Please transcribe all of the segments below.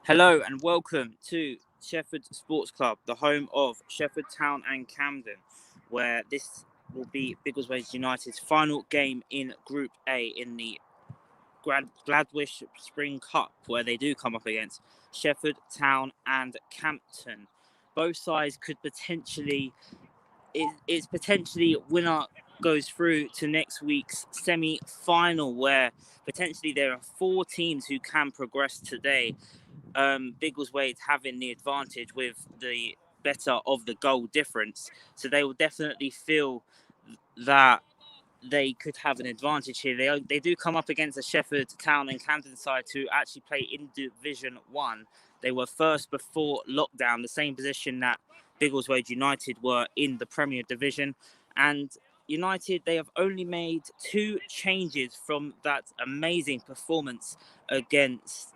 Hello and welcome to Shefford Sports Club, the home of Shefford Town and Camden, where this will be Biggleswade United's final game in Group A in the Gladwish Spring Cup, where they do come up against Shefford Town and Campton. Both sides could potentially, it's potentially winner goes through to next week's semi-final, where potentially there are four teams who can progress today. Biggleswade having the advantage with the better of the goal difference, so they will definitely feel that they could have an advantage here. They do come up against a Shefford Town and Camden side to actually play in Division 1. They were first before lockdown, the same position that Biggleswade United were in the Premier Division. And United, they have only made two changes from that amazing performance against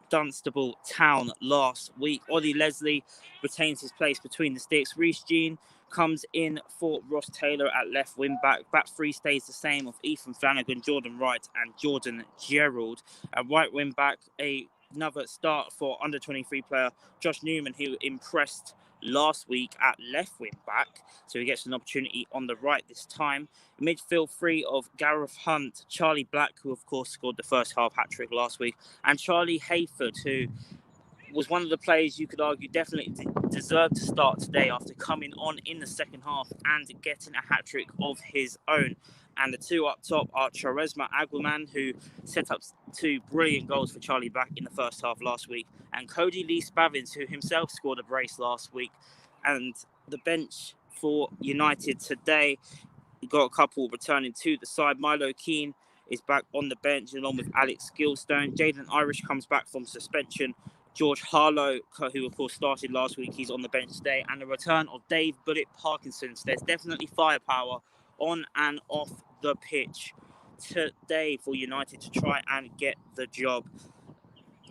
Dunstable Town last week. Ollie Leslie retains his place between the sticks. Reece Jean comes in for Ross Taylor at left wing back. Back three stays the same of Ethan Flanagan, Jordan Wright and Jordan Gerald. At right wing back, another start for under 23 player Josh Newman, who impressed last week at left wing back, so he gets an opportunity on the right this time. Midfield three of Gareth Hunt, Charlie Black, who of course scored the first half hat-trick last week, and Charlie Hayford, who was one of the players you could argue definitely deserved to start today after coming on in the second half and getting a hat-trick of his own. And the two up top are Charisma Aguiman, who set up two brilliant goals for Charlie Black in the first half last week, and Cody Lee Spavins, who himself scored a brace last week. And the bench for United today, you got a couple returning to the side. Milo Keane is back on the bench along with Alex Gilstone. Jaden Irish comes back from suspension. George Harlow, who of course started last week, he's on the bench today. And the return of Dave Bullet Parkinson. So there's definitely firepower on and off the pitch today for United to try and get the job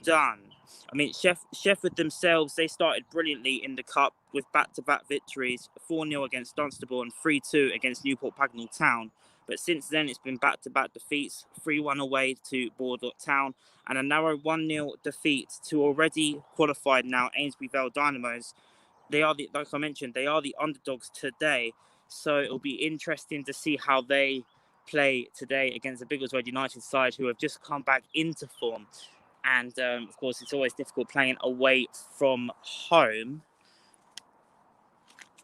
done. I mean, Shefford themselves, they started brilliantly in the Cup with back-to-back victories, 4-0 against Dunstable and 3-2 against Newport Pagnell Town. But since then, it's been back-to-back defeats, 3-1 away to Bordeaux Town, and a narrow 1-0 defeat to already qualified now Amesbury Vale Dynamos. They are, like I mentioned, they are the underdogs today. So it'll be interesting to see how they play today against the Biggleswade United side, who have just come back into form. And of course, it's always difficult playing away from home.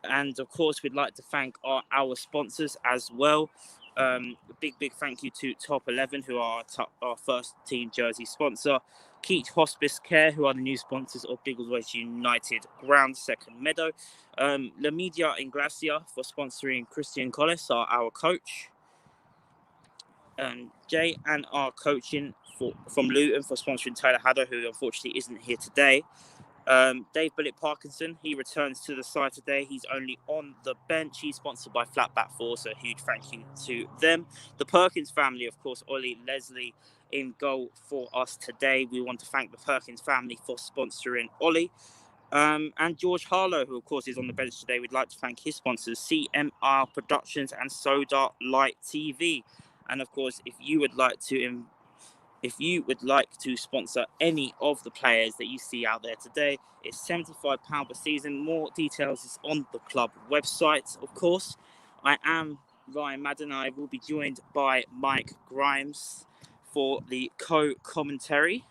And of course, we'd like to thank our sponsors as well. A big thank you to Top 11, who are our first team jersey sponsor. Keach Hospice Care, who are the new sponsors of Biggleswade United Ground, Second Meadow. La Media in Glacia for sponsoring Christian Collis, our coach. Jay and our coaching from Luton for sponsoring Tyler Haddo, who unfortunately isn't here today. Dave Bullet Parkinson, he returns to the side today. He's only on the bench. He's sponsored by Flatback 4, so a huge thank you to them. The Perkins family, of course, Ollie Leslie in goal for us today. We want to thank the Perkins family for sponsoring Ollie. And George Harlow, who of course is on the bench today. We'd like to thank his sponsors, CMR Productions and Soda Light TV. And of course, if you would like to sponsor any of the players that you see out there today, it's £75 per season. More details is on the club website, of course. I am Ryan Madden. I will be joined by Mike Grimes for the co-commentary.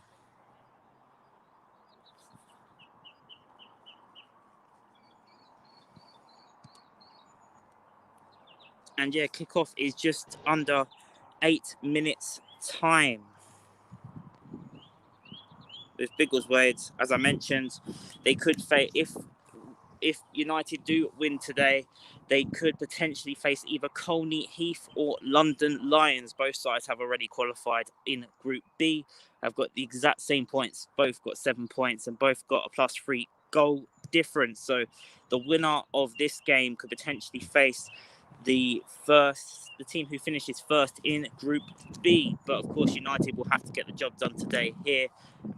And yeah, kickoff is just under 8 minutes time. With Biggleswade, as I mentioned, they could face, if United do win today, they could potentially face either Colney Heath or London Lions. Both sides have already qualified in Group B. Have got the exact same points. Both got 7 points and both got a +3 goal difference. So the winner of this game could potentially face the team who finishes first in Group B. But of course, United will have to get the job done today here.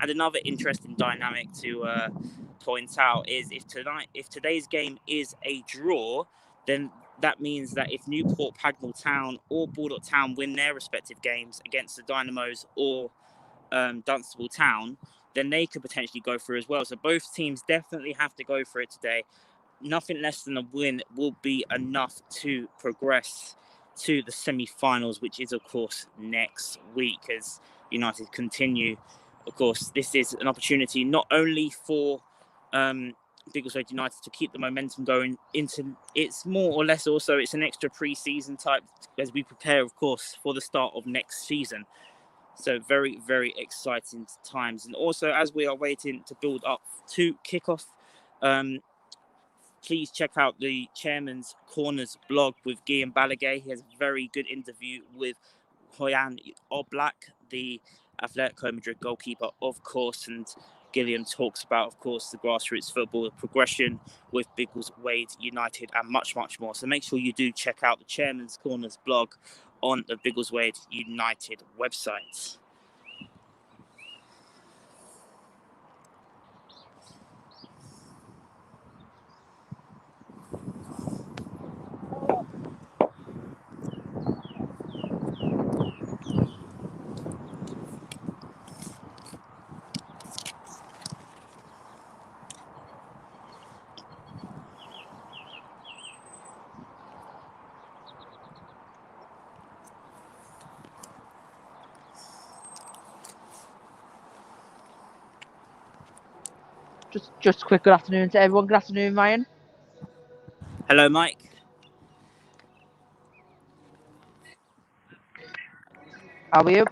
And another interesting dynamic to point out is if today's game is a draw, then that means that if Newport Pagnell Town or Bordeaux Town win their respective games against the Dynamos or Dunstable Town, then they could potentially go through as well. So both teams definitely have to go for it today. Nothing less than a win will be enough to progress to the semi-finals, which is, of course, next week as United continue. Of course, this is an opportunity not only for Biggleswade United to keep the momentum going into, it's more or less also it's an extra pre-season type as we prepare, of course, for the start of next season. So very, very exciting times. And also, as we are waiting to build up to kickoff, please check out the Chairman's Corners blog with Guillaume Balaguer. He has a very good interview with Hoyan Oblak, the Atletico Madrid goalkeeper, of course. And Gilliam talks about, of course, the grassroots football, the progression with Biggleswade United, and much, much more. So make sure you do check out the Chairman's Corners blog on the Biggleswade United website. Just a quick good afternoon to everyone. Good afternoon, Ryan. Hello, Mike. How are you?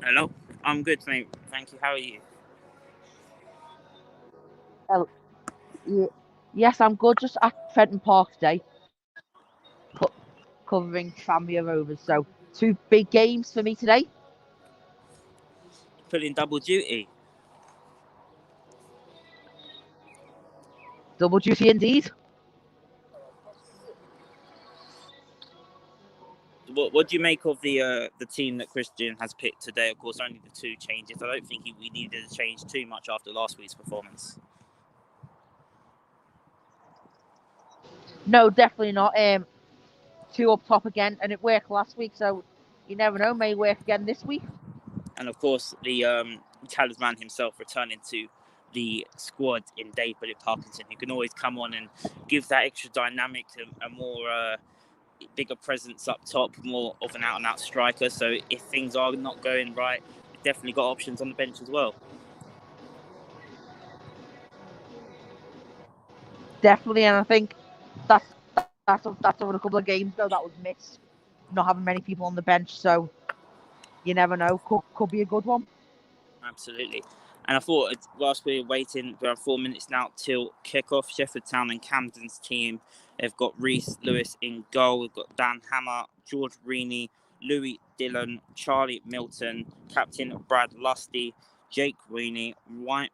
Hello. I'm good, mate. Thank you. How are you? Yes, I'm good. Just at Fenton Park today, covering Tranmere Rovers. So 2 big games for me today. Pulling double duty. Double duty indeed. What do you make of the team that Christian has picked today? Of course, only the 2 changes. I don't think we needed to change too much after last week's performance. No, definitely not. 2 up top again, and it worked last week, so you never know, may work again this week. And of course, the talisman himself returning to the squad in David Parkinson, who can always come on and give that extra dynamic, a more bigger presence up top, more of an out-and-out striker. So if things are not going right, we've definitely got options on the bench as well. Definitely, and I think that's over a couple of games though that was missed. Not having many people on the bench, so you never know. Could be a good one. Absolutely. And I thought, whilst we're waiting, around 4 minutes now till kickoff, Shefford Town and Campton's team, they've got Reese Lewis in goal. We've got Dan Hammer, George Reaney, Louis Dillon, Charlie Milton, Captain Brad Lusty, Jake Reaney,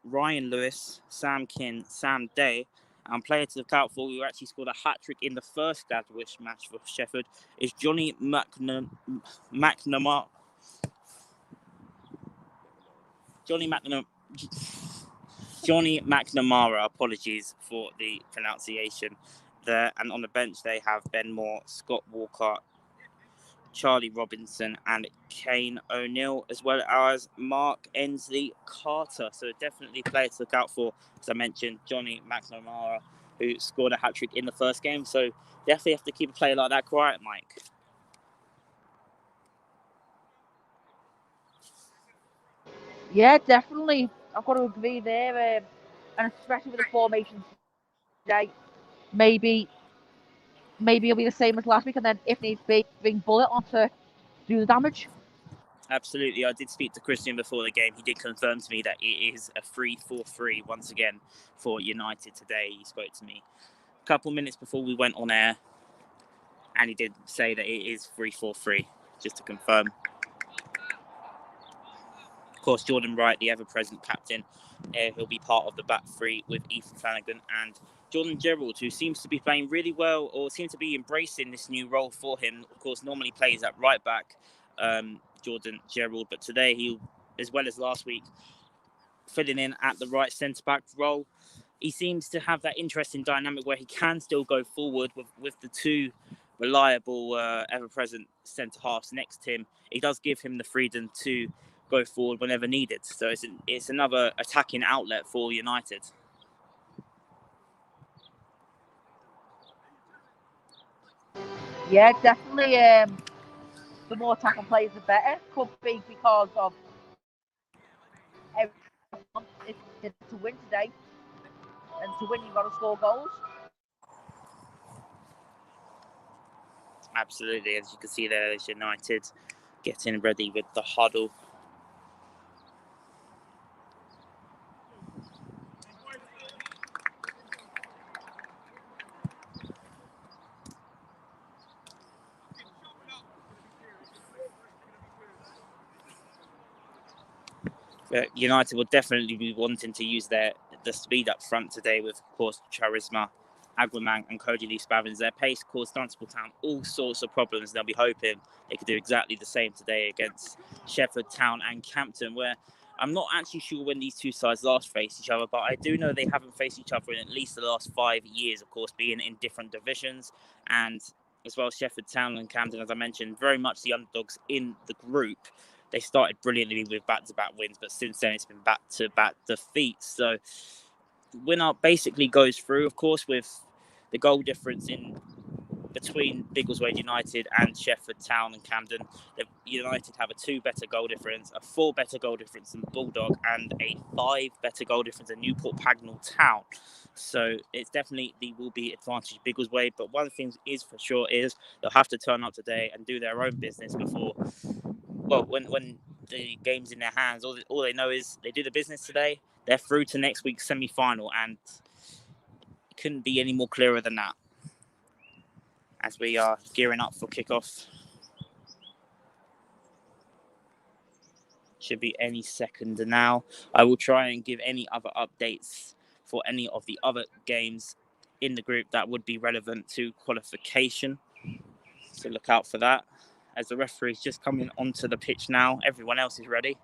Ryan Lewis, Sam Kin, Sam Day. And player to look out for, who actually scored a hat-trick in the first Gladwish match for Shefford, is Johnny McNamara. Johnny McNamara, apologies for the pronunciation there. And on the bench, they have Ben Moore, Scott Walker, Charlie Robinson, and Kane O'Neill, as well as Mark Ensley Carter. So definitely players to look out for, as I mentioned, Johnny McNamara, who scored a hat-trick in the first game. So definitely have to keep a player like that quiet, Mike. Yeah, definitely. I've got to agree there, and especially with the formation today, maybe it'll be the same as last week, and then if needs be, bring Bullet on to do the damage. Absolutely. I did speak to Christian before the game. He did confirm to me that it is a 3-4-3 once again for United today. He spoke to me a couple minutes before we went on air, and he did say that it is 3-4-3, just to confirm. Of course, Jordan Wright, the ever-present captain, he'll be part of the back 3 with Ethan Flanagan and Jordan Gerald, who seems to be playing really well, or seems to be embracing this new role for him. Of course, normally plays at right back, Jordan Gerald, but today he, as well as last week, filling in at the right centre-back role. He seems to have that interesting dynamic where he can still go forward with the 2 reliable, ever-present centre-halves next to him. It does give him the freedom to go forward whenever needed. So it's another attacking outlet for United. Yeah, definitely. The more attacking players, the better. Could be because of everyone is to win today, and to win you've got to score goals. Absolutely, as you can see there, is United getting ready with the huddle. United will definitely be wanting to use the speed up front today with, of course, Charisma, Aguiman and Cody Lee Spavins. Their pace caused Dunstable Town all sorts of problems. They'll be hoping they could do exactly the same today against Shefford Town and Campton, where I'm not actually sure when these two sides last faced each other, but I do know they haven't faced each other in at least the last 5 years, of course, being in different divisions. And as well, Shefford Town and Campton, as I mentioned, very much the underdogs in the group. They started brilliantly with back-to-back wins, but since then it's been back-to-back defeats. So winner basically goes through, of course, with the goal difference in between Biggleswade United and Shefford Town and Camden. United have a 2 better goal difference, a 4 better goal difference than Bulldog, and a 5 better goal difference than Newport Pagnell Town. So it's definitely will be advantage Biggleswade. But one thing is for sure is they'll have to turn up today and do their own business before. Well, when the game's in their hands, all they know is they do the business today. They're through to next week's semi-final, and it couldn't be any more clearer than that. As we are gearing up for kickoff, should be any second now. I will try and give any other updates for any of the other games in the group that would be relevant to qualification. So look out for that. As the referee is just coming onto the pitch now, everyone else is ready.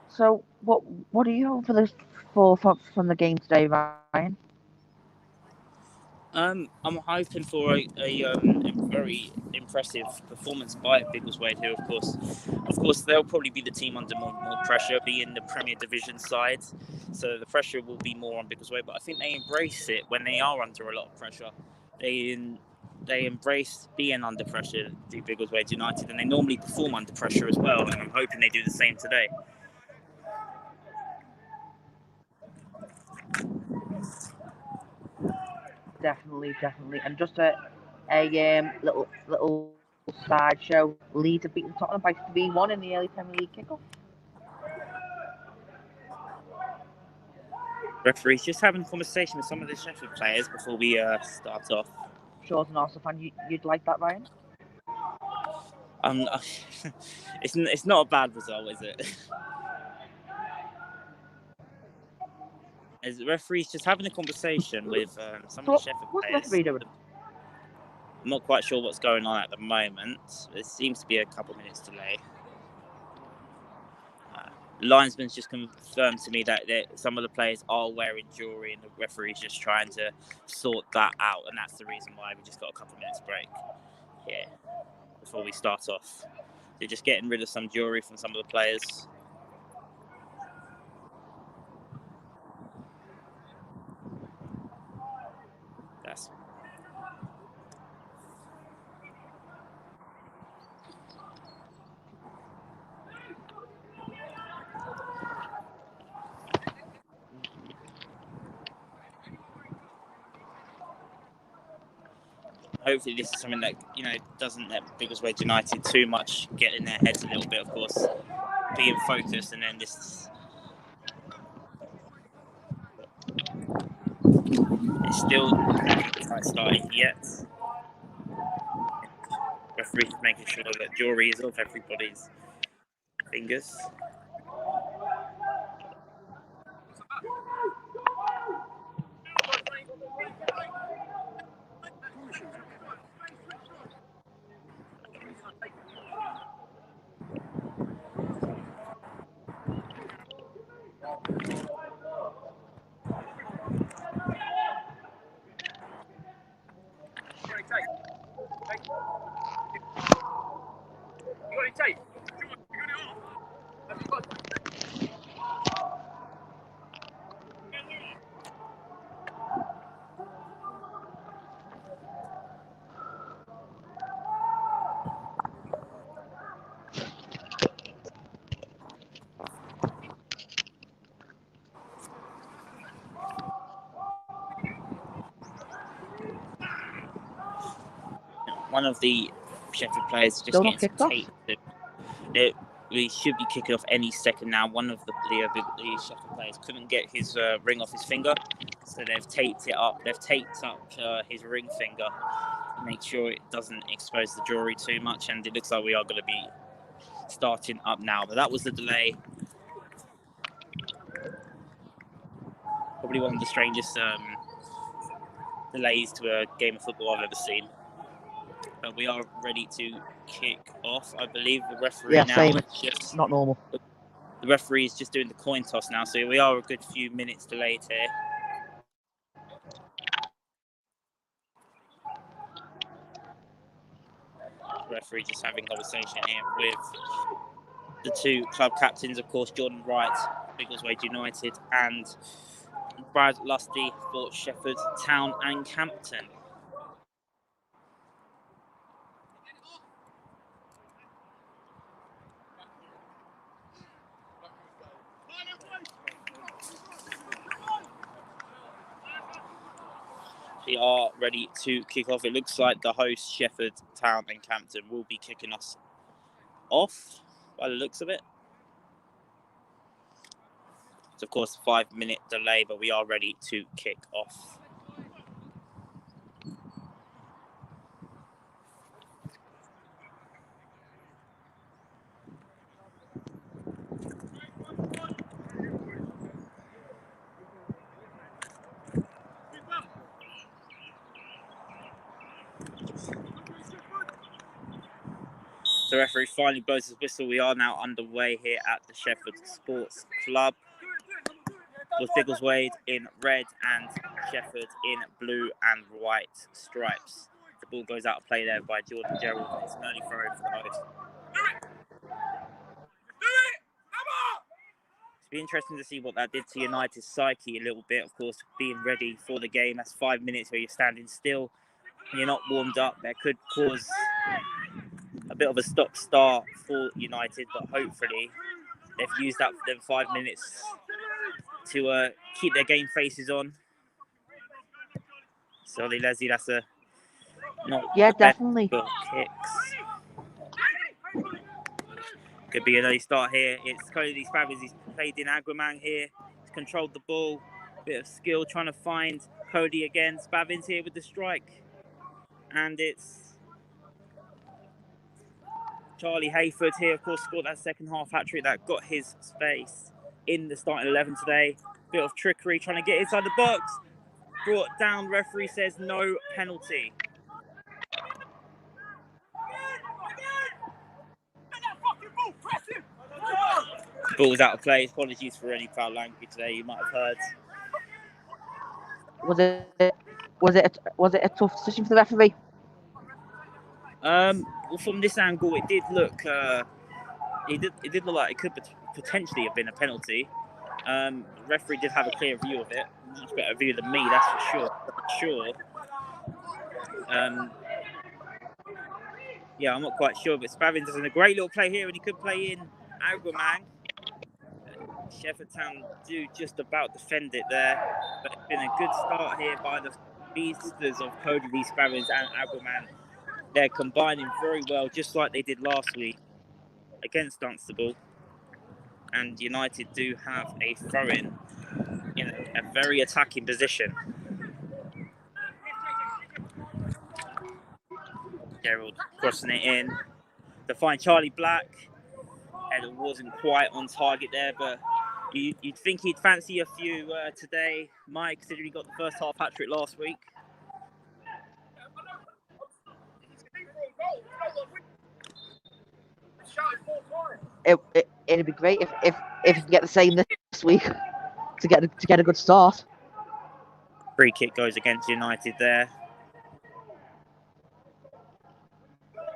So, what are you hoping from the game today, Ryan? I'm hoping for a very impressive performance by Biggleswade, who, of course, they'll probably be the team under more pressure, being the Premier Division side. So the pressure will be more on Biggleswade, but I think they embrace it when they are under a lot of pressure. They embrace being under pressure, the Biggleswade United, and they normally perform under pressure as well. And I'm hoping they do the same today. Definitely. And just a little sideshow. Leeds have beaten Tottenham by 3-1 in the early Premier League kickoff. Referees just having a conversation with some of the Sheffield players before we start off. Sure, as an Arsenal fan, you'd like that, Ryan? It's not a bad result, is it? As the referee's just having a conversation with some of the Sheffield What's the players. referee doing? I'm not quite sure what's going on at the moment. There seems to be a couple of minutes delay. Linesman's just confirmed to me that some of the players are wearing jewellery and the referee's just trying to sort that out, and that's the reason why we just got a couple of minutes break here before we start off. They're just getting rid of some jewellery from some of the players. That's hopefully this is something that doesn't let Biggleswade United too much get in their heads a little bit, of course, being focused, and then this it's still quite started yet. Referee's making sure that jewellery is off everybody's fingers. one of the Sheffield players just Still getting not some kicked off. tape. We should be kicking off any second now. One of the Sheffield players couldn't get his ring off his finger, so they've taped it up. They've taped up his ring finger to make sure it doesn't expose the jewellery too much, and it looks like we are going to be starting up now. But that was the delay. Probably one of the strangest delays to a game of football I've ever seen. But we are ready to kick off. I believe the referee now same. is just Not normal. The referee is just doing the coin toss now, so we are a good few minutes delayed here. The referee just having a conversation here with the two club captains, of course, Jordan Wright, Biggleswade United, and Brad Lusty for Shefford Town and Campton. We are ready to kick off. It looks like the host, Shefford Town and Campton, will be kicking us off by the looks of it. It's, of course, a 5-minute delay, but we are ready to kick off. The referee finally blows his whistle. We are now underway here at the Shefford Sports Club, with Biggleswade in red and Shefford in blue and white stripes. The ball goes out of play there by Jordan Gerald. It's an early throw for the host. It's been interesting to see what that did to United's psyche a little bit. Of course, being ready for the game. That's 5 minutes where you're standing still and you're not warmed up. That could cause a bit of a stop-start for United, but hopefully they've used up them 5 minutes to keep their game faces on. Sorry, Leslie, that's a not definitely. Kicks. Could be an early start here. It's Cody Spavies. He's played in Agramang here. He's controlled the ball. Bit of skill trying to find Cody again. Spavins here with the strike. And it's Charlie Hayford here, of course, scored that second half hat-trick that got his space in the starting 11 today. Bit of trickery, trying to get inside the box. Brought down, referee says no penalty. Ball's out of play. Apologies for any foul language today, you might have heard. Was it a tough decision for the referee? Well, from this angle, it did look it did look like it could potentially have been a penalty. The referee did have a clear view of it, much better view than me, that's for sure. Yeah, I'm not quite sure, but Spavins is in a great little play here, and he could play in Agramang. Shefford Town do just about defend it there, but it's been a good start here by the beasters of Cody Lee Spavins and Agramang. They're combining very well, just like they did last week against Dunstable. And United do have a throw-in a very attacking position. Gerald crossing it in to find Charlie Black. Header wasn't quite on target there, but you'd think he'd fancy a few today, Mike, considering he got the first half hat-trick last week. It'd be great if you can get the same this week to get a good start. Free kick goes against United there.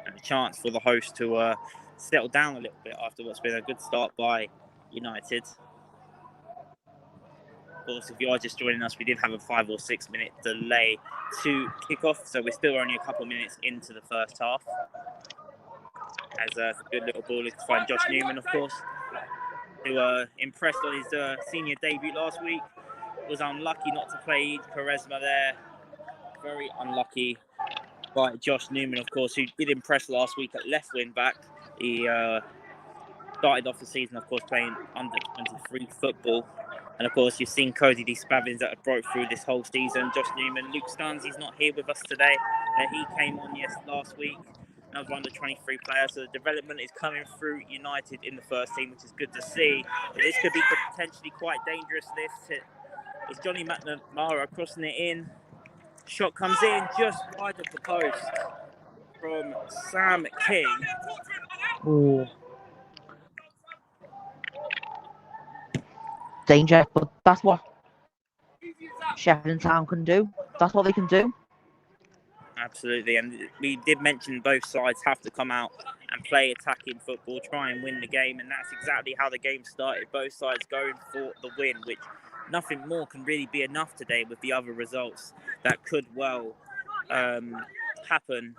And a chance for the host to settle down a little bit after what's been a good start by United. Of course, if you are just joining us, we did have a 5 or 6 minute delay to kick off, so we're still only a couple of minutes into the first half. As a good little ball to find Josh Newman, of course, who impressed on his senior debut last week. Was unlucky not to play Charisma there. Very unlucky. by Josh Newman, of course, who did impress last week at left wing back. He started off the season, of course, playing under 23 football. And, of course, you've seen Cody D. Spavins that have broke through this whole season. Josh Newman, Luke Stuns, he's not here with us today. He came on last week. Another under 23 player. So the development is coming through United in the first team, which is good to see. But this could be potentially quite dangerous. This is Johnny McNamara crossing it in. Shot comes in just wide of the post from Sam King. Ooh. Danger, but that's what Shefford Town can do. That's what they can do. Absolutely, and we did mention both sides have to come out and play attacking football, try and win the game, and that's exactly how the game started. Both sides going for the win, which nothing more can really be enough today with the other results that could well happen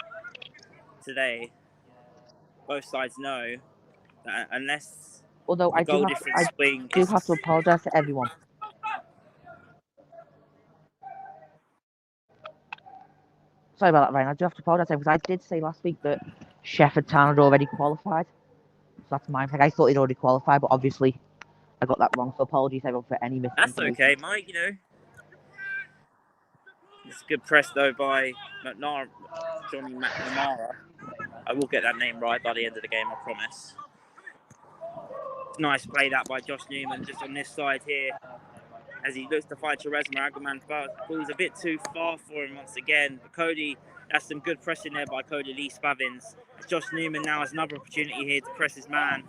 today. Both sides know that unless Although the goal difference swing do have to apologise to everyone. Sorry about that, Ryan. I do have to apologise because I did say last week that Shefford Town had already qualified. So that's my mistake. I thought they'd already qualified, but obviously I got that wrong. So apologies everyone for any misinformation. That's okay, Mike. It's a good press though by Johnny McNamara. I will get that name right by the end of the game, I promise. Nice play that by Josh Newman just on this side here as he looks to find Charisma. Aggerman falls a bit too far for him once again. But Cody, that's some good pressing there by Cody Lee Spavins. Josh Newman now has another opportunity here to press his man.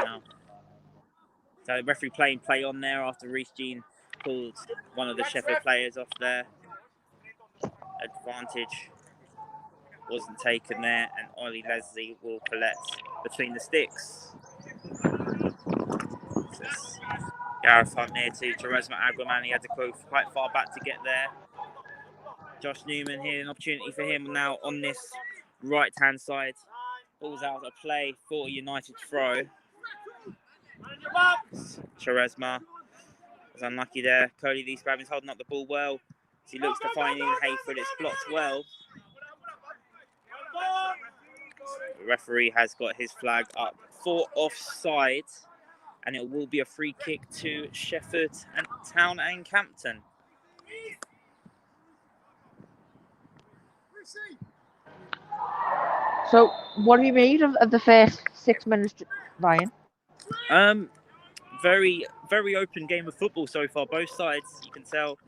Now, so the referee playing play on there after Reece Jean pulled one of the Shefford players off there. Advantage wasn't taken there, and Ollie Leslie will collect between the sticks. Gareth Hunt near to Charisma Aguaman. He had to go quite far back to get there. Josh Newman here, an opportunity for him now on this right-hand side. Ball's out of play for a United throw. Charisma was unlucky there. Cody Lee Spavins holding up the ball well. As he looks to find in Hayford, it's blocked well. The referee has got his flag up for offside, and it will be a free kick to Shefford Town and Campton. So, what have you made of the first 6 minutes, Ryan? Very, very open game of football so far. Both sides, you can tell,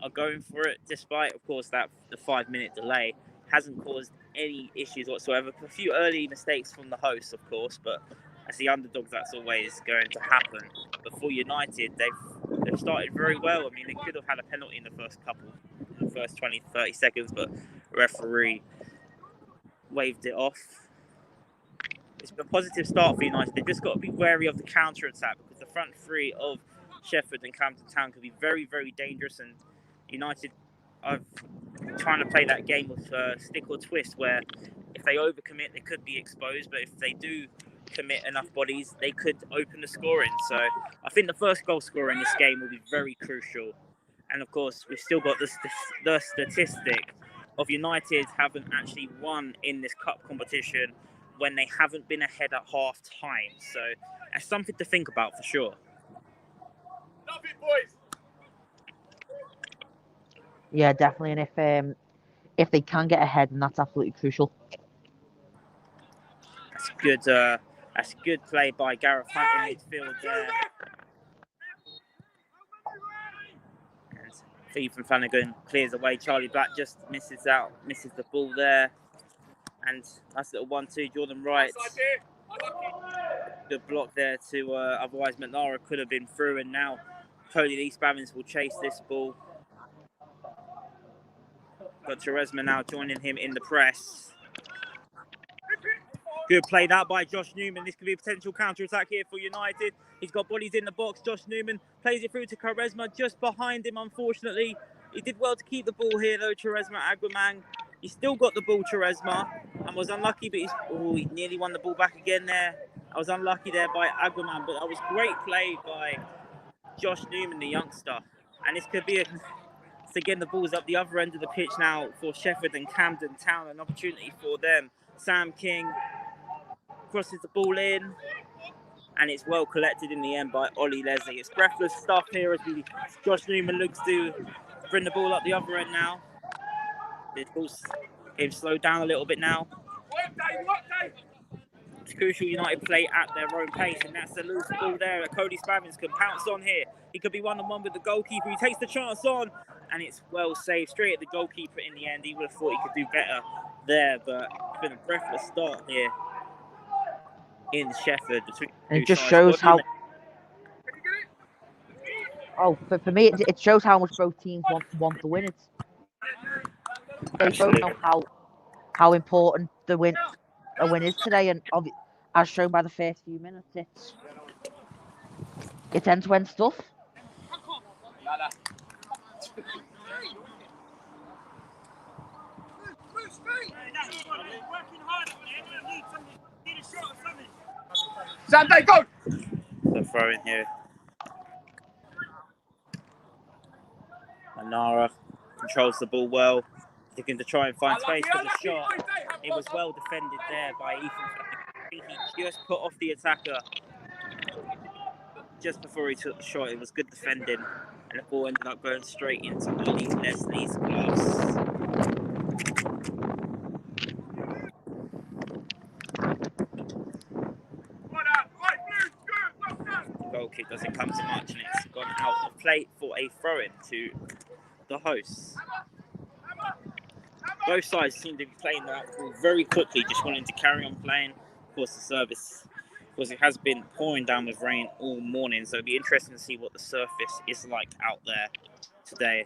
are going for it, despite, of course, that the 5-minute delay hasn't caused any issues whatsoever. A few early mistakes from the hosts, of course, but as the underdogs, that's always going to happen. But for United, they've started very well. I mean, they could have had a penalty in the first 20, 30 seconds, but the referee waved it off. It's been a positive start for United. They've just got to be wary of the counter-attack because the front three of Shefford and Campton Town can be very, very dangerous, and United are trying to play that game with stick or twist where if they overcommit, they could be exposed, but if they do commit enough bodies, they could open the scoring. So I think the first goal scorer in this game will be very crucial. And of course, we've still got the statistic of United haven't actually won in this cup competition when they haven't been ahead at half time. So that's something to think about for sure. Love it, boys. Yeah, definitely. And if they can get ahead, then that's absolutely crucial. That's good play by Gareth Hunt in midfield there. And Ethan Flanagan clears away. Charlie Black just misses the ball there. And that's a little 1-2. Jordan Wright. Good block there to otherwise McNara could have been through, and now Cody Lee Spavins will chase this ball. Got Charisma now joining him in the press. Good play that by Josh Newman. This could be a potential counter-attack here for United. He's got bodies in the box. Josh Newman plays it through to Charisma just behind him, unfortunately. He did well to keep the ball here, though, Charisma Aguaman. He still got the ball, Charisma, and was unlucky, but he nearly won the ball back again there. I was unlucky there by Agwaman, but that was great play by Josh Newman, the youngster. And this could be again, the ball's up the other end of the pitch now for Shefford and Camden Town, an opportunity for them. Sam King crosses the ball in, and it's well collected in the end by Ollie Leslie. It's breathless stuff here as Josh Newman looks to bring the ball up the other end now. This ball's getting slowed down a little bit now. It's crucial United play at their own pace, and that's a loose ball there that Cody Spavins can pounce on here. He could be one-on-one with the goalkeeper. He takes the chance on, and it's well saved straight at the goalkeeper in the end. He would have thought he could do better there, but it's been a breathless start here in Shefford. And it just shows how... Oh, for me, it shows how much both teams want to win it. They both know how important a win is today, and as shown by the first few minutes, it's end-to-end stuff. Sunday, go! The throw in here. Manara controls the ball well, looking to try and find space for the shot. It was well defended there by Ethan. I think he just put off the attacker just before he took the shot. It was good defending, and the ball ended up going straight into Ollie Leslie's gloves. The goal kick doesn't come to much, and it's gone out of play for a throw-in to the hosts. Both sides seem to be playing that ball very quickly, just wanting to carry on playing. Of course, the service, because it has been pouring down with rain all morning, so it'll be interesting to see what the surface is like out there today.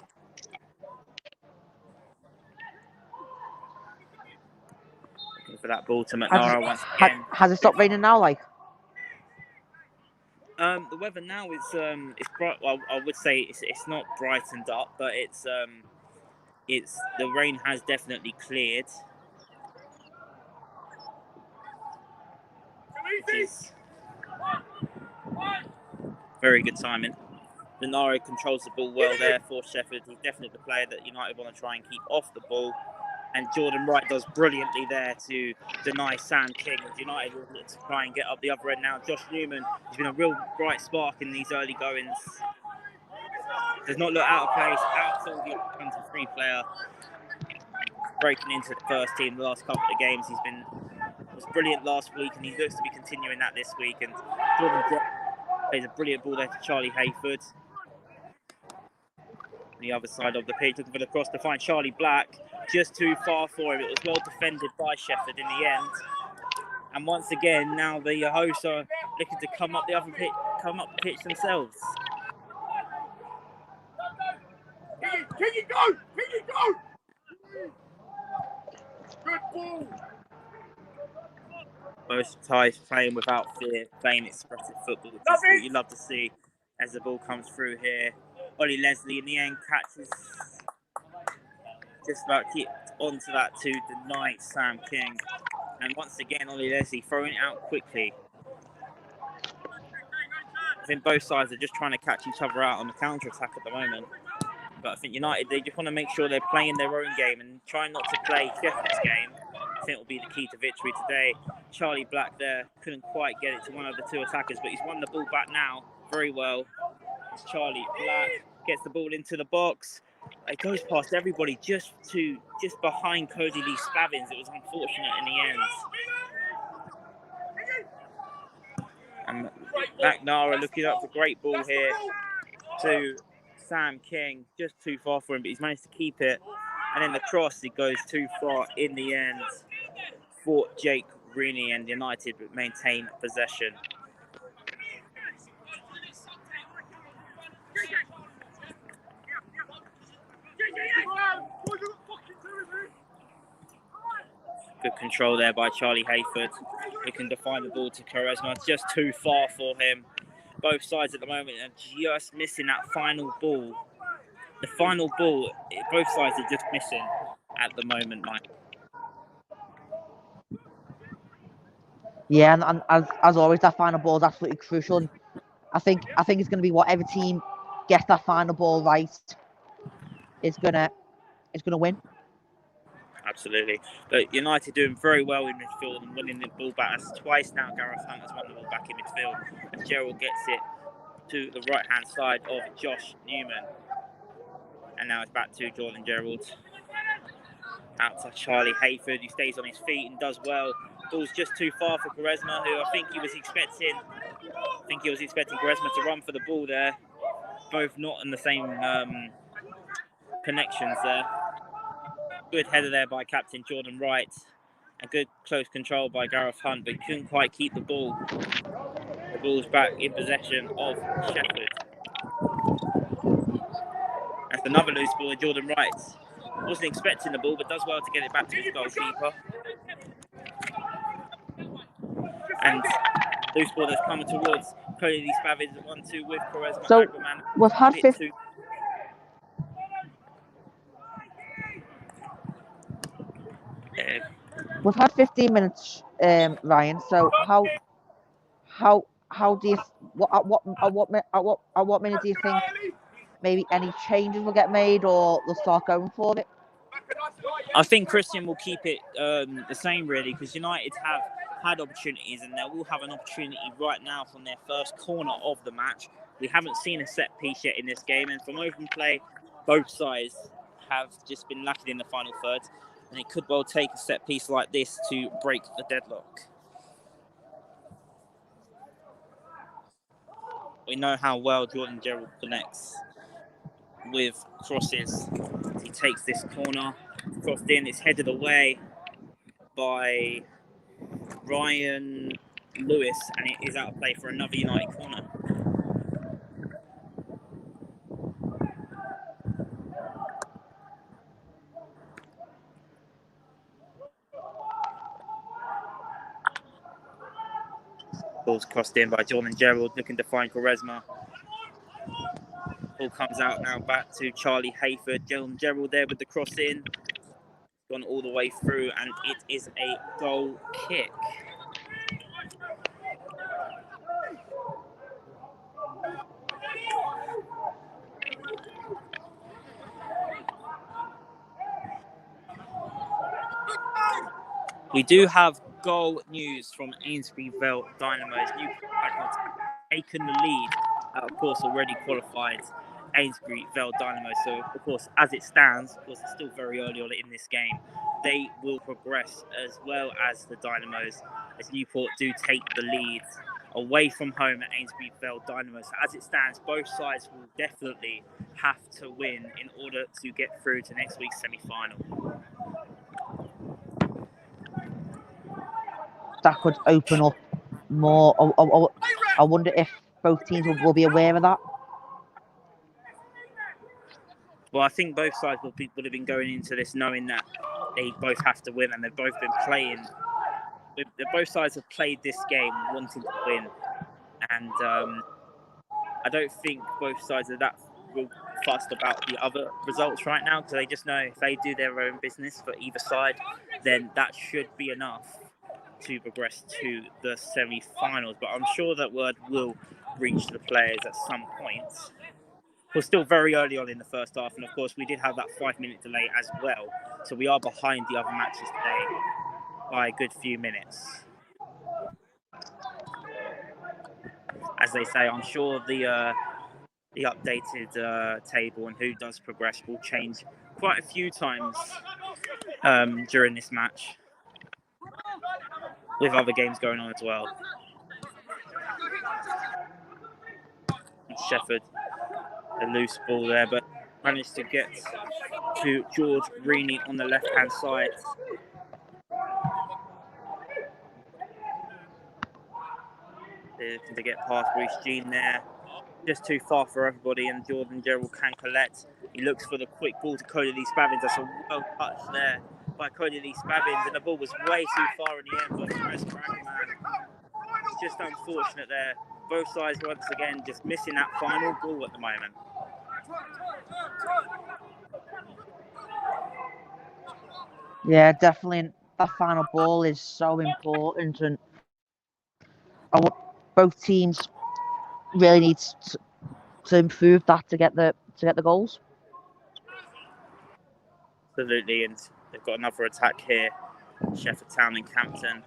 Looking for that ball to McNara once again. Has it stopped raining now, like? The weather now is bright. Well, I would say it's not brightened up, but it's the rain has definitely cleared. Which is very good timing. Denaro controls the ball well there for Shefford. He's definitely the player that United want to try and keep off the ball. And Jordan Wright does brilliantly there to deny Sam King. United will look to try and get up the other end now. Josh Newman has been a real bright spark in these early goings. Does not look out of place at all. The under-23 player breaking into the first team the last couple of games. Was brilliant last week, and he looks to be continuing that this week. And Jordan plays a brilliant ball there to Charlie Hayford. The other side of the pitch, looking for the cross to find Charlie Black. Just too far for him. It was well defended by Shefford in the end. And once again, now the hosts are looking to come up the pitch themselves. Can you go? Can you go? Good ball. Both sides playing without fear, playing expressive football, which is what you love to see as the ball comes through here. Ollie Leslie in the end catches just about kicked onto that to deny Sam King. And once again, Ollie Leslie throwing it out quickly. I think both sides are just trying to catch each other out on the counter-attack at the moment. But I think United, they just want to make sure they're playing their own game and trying not to play Shefford's game. I think will be the key to victory today. Charlie Black there couldn't quite get it to one of the two attackers, but he's won the ball back now very well. It's Charlie Black gets the ball into the box. It goes past everybody just behind Cody Lee Spavins. It was unfortunate in the end. And McNara looking up for a great ball here to Sam King, just too far for him, but he's managed to keep it. And then the cross, it goes too far in the end for Jake Rooney, and United maintain possession. Good control there by Charlie Hayford. He can define the ball to Quaresma, just too far for him. Both sides at the moment are just missing that final ball. The final ball, both sides are just missing. at the moment, Mike. Yeah, and as always, that final ball is absolutely crucial. And I think it's going to be whatever team gets that final ball right is gonna win. Absolutely. But United doing very well in midfield and winning the ball back. As twice now, Gareth Hunt has won the ball back in midfield. And Gerald gets it to the right-hand side of Josh Newman. And now it's back to Jordan Gerald. Out to Charlie Hayford, who stays on his feet and does well. Ball's just too far for Quaresma, who I think he was expecting Quaresma to run for the ball there. Both not in the same connections there. Good header there by captain Jordan Wright. A good close control by Gareth Hunt, but he couldn't quite keep the ball. The ball's back in possession of Shefford. That's another loose ball. Jordan Wright wasn't expecting the ball, but does well to get it back to his goalkeeper. And loose ball that's coming towards Cody Spavage, 1-2 with Quaresma. So Agbaman. we've had 15 minutes, Ryan. So how do you at what minute do you think maybe any changes will get made, or they'll start going for it? I think Christian will keep it the same, really, because United have had opportunities and they will have an opportunity right now from their first corner of the match. We haven't seen a set piece yet in this game, and from open play, both sides have just been lacking in the final third, and it could well take a set piece like this to break the deadlock. We know how well Jordan Gerald connects with crosses. He takes this corner, crossed in, it's headed away by Ryan Lewis, and it is out of play for another United corner. Ball's crossed in by Jordan Gerald, looking to find Quaresma. Ball comes out now back to Charlie Hayford. Jordan Gerald there with the cross in. Gone all the way through, and it is a goal kick. We do have goal news from Ainsbury Vale Dynamo's new Admirals taken the lead, of course, already qualified Ainsbury Vale Dynamo. So, of course, as it stands, of course, it's still very early on in this game, they will progress as well as the Dynamos, as Newport do take the lead away from home at Ainsbury Vale Dynamo. So, as it stands, both sides will definitely have to win in order to get through to next week's semi-final. That could open up more. I wonder if both teams will be aware of that. Well, I think both sides would have been going into this knowing that they both have to win, and they've both been playing. Both sides have played this game wanting to win, and I don't think both sides are that real fussed about the other results right now, because they just know if they do their own business for either side, then that should be enough to progress to the semi-finals. But I'm sure that word will reach the players at some point. We're still very early on in the first half, and of course we did have that 5-minute delay as well, so we are behind the other matches today by a good few minutes. As they say, I'm sure the updated table and who does progress will change quite a few times during this match, with other games going on as well. And Shefford, a loose ball there, but managed to get to George Reaney on the left-hand side. They're looking to get past Reece Jean there. Just too far for everybody, and Jordan Gerald can collect. He looks for the quick ball to Cody Lee Spavins. That's a well touch there by Cody Lee Spavins, and the ball was way too far in the end for Chris Ragman. It's just unfortunate there. Both sides once again just missing that final ball at the moment. Yeah, definitely. That final ball is so important, and both teams really need to improve that to get the goals. Absolutely, and they've got another attack here. Shefford Town and Campton.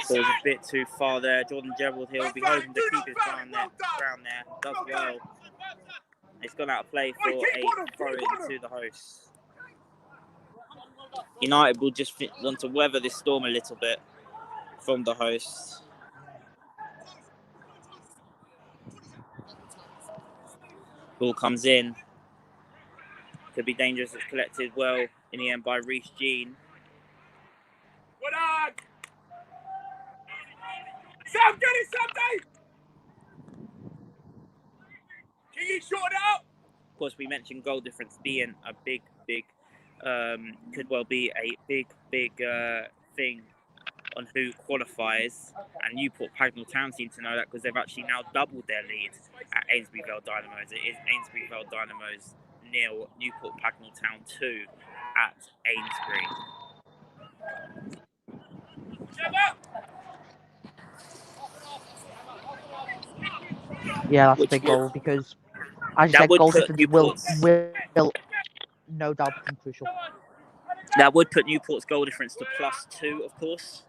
So it's a bit too far there. Jordan Gerald here will be hoping to keep his ground there. Does well. It's gone out of play for a throw-in to the hosts. United will just want to weather this storm a little bit from the hosts. Ball comes in. Could be dangerous. It's collected well in the end by Reece Jean. Sam, get it, Sam, Dave! Can you short it out? Of course, we mentioned goal difference being a big, could well be a big thing on who qualifies. And Newport Pagnell Town seem to know that because they've actually now doubled their lead at Ainsbury Vale Dynamos. It is Ainsbury Vale Dynamos 0, Newport Pagnell Town 2 at Ainsbury. Yeah, that's a big goal because, as you said, goal difference will no doubt become crucial. That would put Newport's goal difference to +2, of course,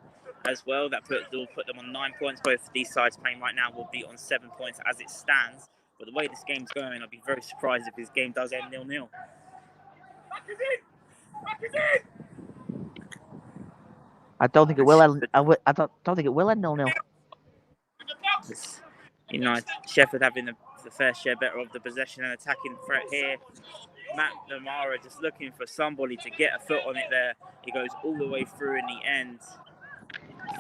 as well. That will put them on 9 points. Both of these sides playing right now will be on 7 points as it stands. But the way this game's going, I'd be very surprised if this game does end 0-0. I don't think it will end. I don't think it will end 0-0. United, Shefford having the fair share better of the possession and attacking threat here. Matt Lamara just looking for somebody to get a foot on it there. He goes all the way through in the end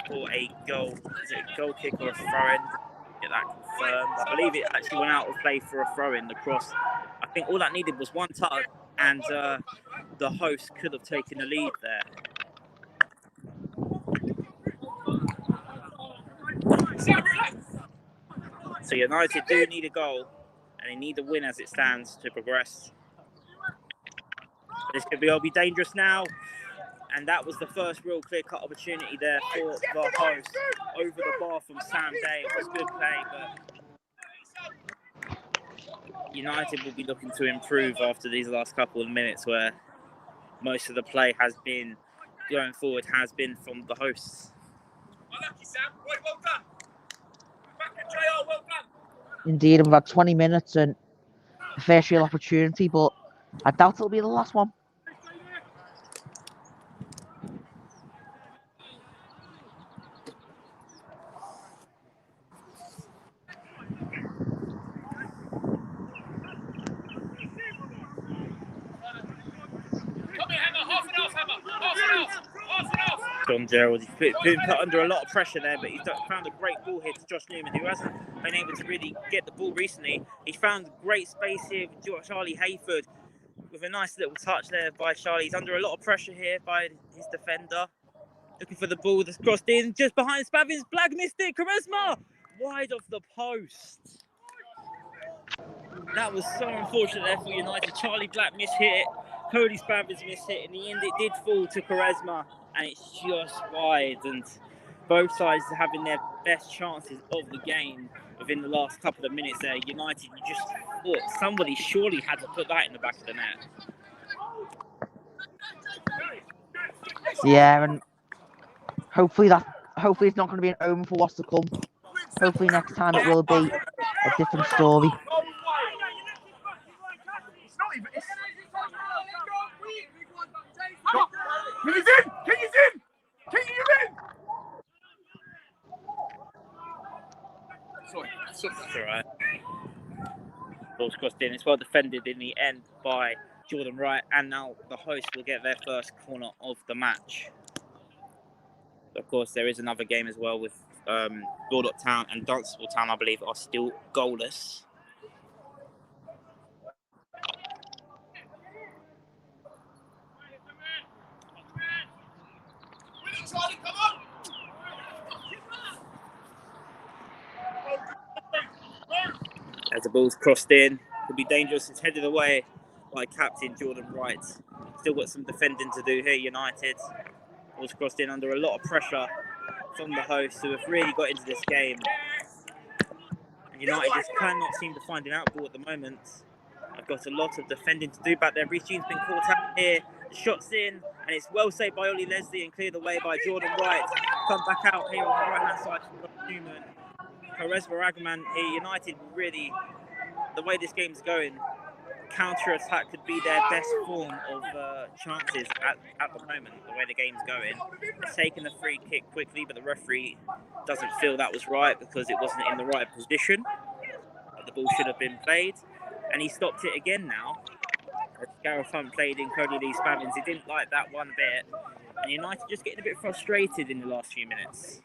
for a goal. Is it a goal kick or a throw-in? Get that confirmed. I believe it actually went out of play for a throw-in. The cross. I think all that needed was one touch, and the host could have taken the lead there. So United do need a goal, and they need a win as it stands to progress. But this could be dangerous now. And that was the first real clear-cut opportunity there for the host. Over the bar from Sam Day. It was good play, but United will be looking to improve after these last couple of minutes where most of the play has been going forward has been from the hosts. Well done. Back at JR, well done. Indeed, we've had 20 minutes and a fair share opportunity, but I doubt it'll be the last one. John Gerald, he's been put under a lot of pressure there, but he's found a great ball here to Josh Newman, who hasn't been able to really get the ball recently. He's found great space here with Charlie Hayford with a nice little touch there by Charlie. He's under a lot of pressure here by his defender. Looking for the ball that's crossed in just behind Spavins. Black missed it. Charisma wide off the post. That was so unfortunate there for United. Charlie Black mishit it. Cody Spavins missed it. In the end, it did fall to Charisma, and it's just wide. And both sides are having their best chances of the game within the last couple of minutes there. United, you just thought somebody surely had to put that in the back of the net. Yeah, and hopefully it's not going to be an omen for what's to come. Hopefully next time it will be a different story. He's in! He's in! He's in! Sorry. It's all right. Ball's crossed in. It's well defended in the end by Jordan Wright, and now the host will get their first corner of the match. Of course, there is another game as well with Bulldog Town and Dunstable Town, I believe, are still goalless. As the ball's crossed in, could be dangerous. It's headed away by captain Jordan Wright. Still got some defending to do here, United. Was crossed in under a lot of pressure from the hosts, who have really got into this game. And United just cannot seem to find an outball at the moment. I've got a lot of defending to do back there. Reece Jean's been caught out here. The shot's in, and it's well saved by Ollie Leslie and cleared away by Jordan Wright. Come back out here on the right-hand side from Newman. Charisma Ragaman here. United really, the way this game's going, counter-attack could be their best form of chances at the moment, the way the game's going. They've taken the free kick quickly, but the referee doesn't feel that was right because it wasn't in the right position. The ball should have been played, and he stopped it again now. As Gareth Hunt played in Cody Lee Spavins, he didn't like that one bit, and United just getting a bit frustrated in the last few minutes.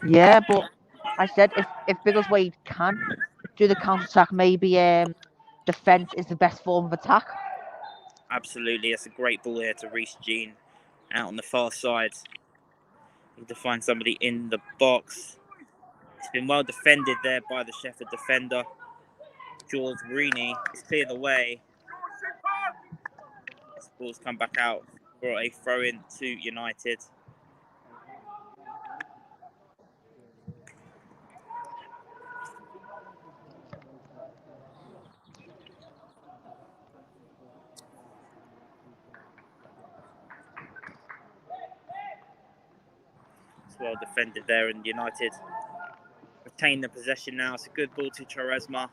Yeah, but I said if Biggleswade can do the counter attack, maybe defence is the best form of attack. Absolutely, that's a great ball here to Reece Jean out on the far side. Need to find somebody in the box. It's been well defended there by the Shefford defender. George Reaney is cleared away. This ball's come back out for a throw in to United. It's well defended there, and United retain the possession now. It's a good ball to Charisma.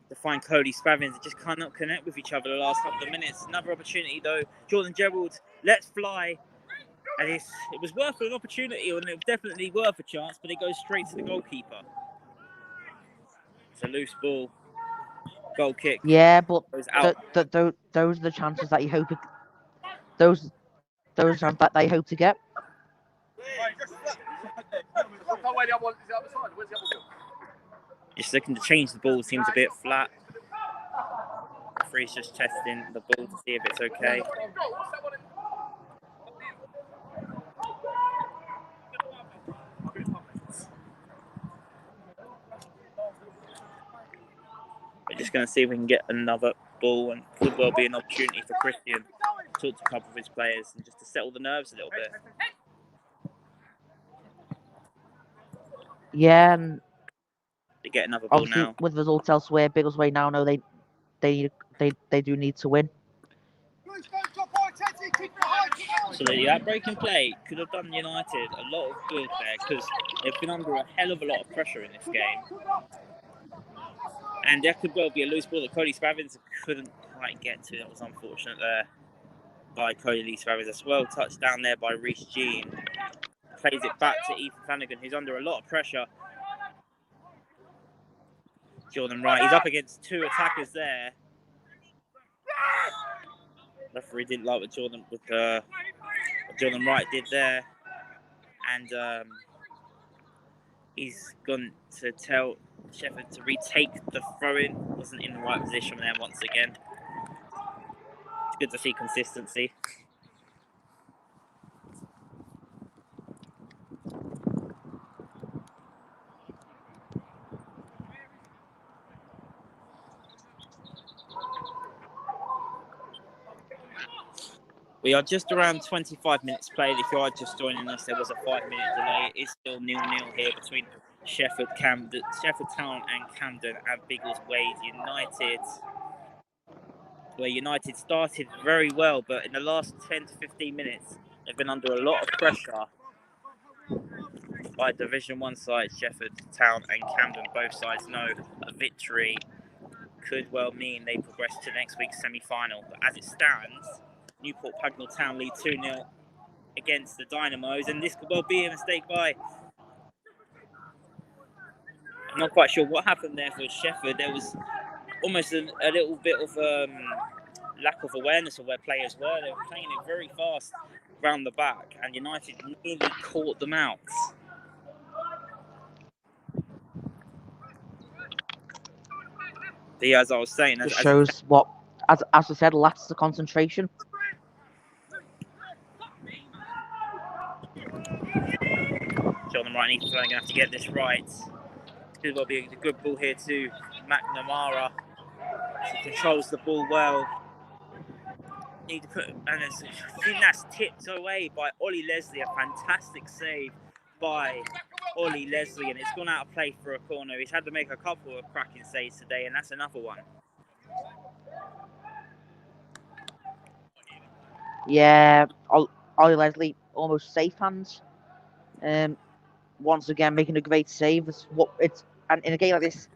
To find Cody Spavins, they just cannot connect with each other the last couple of minutes. Another opportunity though. Jordan Gerald, let's fly. And it was worth an opportunity, and it was definitely worth a chance, but it goes straight to the goalkeeper. It's a loose ball. Goal kick. Yeah, but goes out. Those are the chances that you hope. Those are that they hope to get. Just looking to change the ball, seems a bit flat. Referee's just testing the ball to see if it's okay. We're just going to see if we can get another ball, and could well be an opportunity for Christian to talk to a couple of his players and just to settle the nerves a little bit. Yeah, and they get another ball now. With results elsewhere, Biggleswade now know they do need to win. Absolutely, that breaking play could have done United a lot of good there, because they've been under a hell of a lot of pressure in this game. And there could well be a loose ball that Cody Spavins couldn't quite get to. That was unfortunate there by Cody Lee Spavins as well. Touched down there by Reece Jean. Plays it back to Ethan Flanagan, who's under a lot of pressure. Jordan Wright, he's up against two attackers there. Referee didn't like what Jordan Wright did there, and he's gone to tell Shefford to retake the throw-in. Wasn't in the right position there once again. It's good to see consistency. We are just around 25 minutes played. If you are just joining us, there was a 5-minute delay. It is still 0-0 here between Shefford Town and Camden and Biggleswade United. Where United started very well, but in the last 10 to 15 minutes, they've been under a lot of pressure by Division 1 sides, Shefford Town and Camden. Both sides know a victory could well mean they progress to next week's semi-final. But as it stands, Newport Pagnell Town lead 2-0 against the Dynamos, and this could well be a mistake by... I'm not quite sure what happened there for Shefford. There was almost a little bit of lack of awareness of where players were. They were playing it very fast round the back, and United nearly caught them out. But as I was saying, it shows what, as I said, lacks the concentration. John Wright needs to have to get this right. Could well be a good ball here to McNamara. She controls the ball well. Need to put, and I think that's tipped away by Ollie Leslie. A fantastic save by Ollie Leslie, and it's gone out of play for a corner. He's had to make a couple of cracking saves today, and that's another one. Yeah, Ollie Leslie almost safe hands. Once again making a great save. And in a game like this,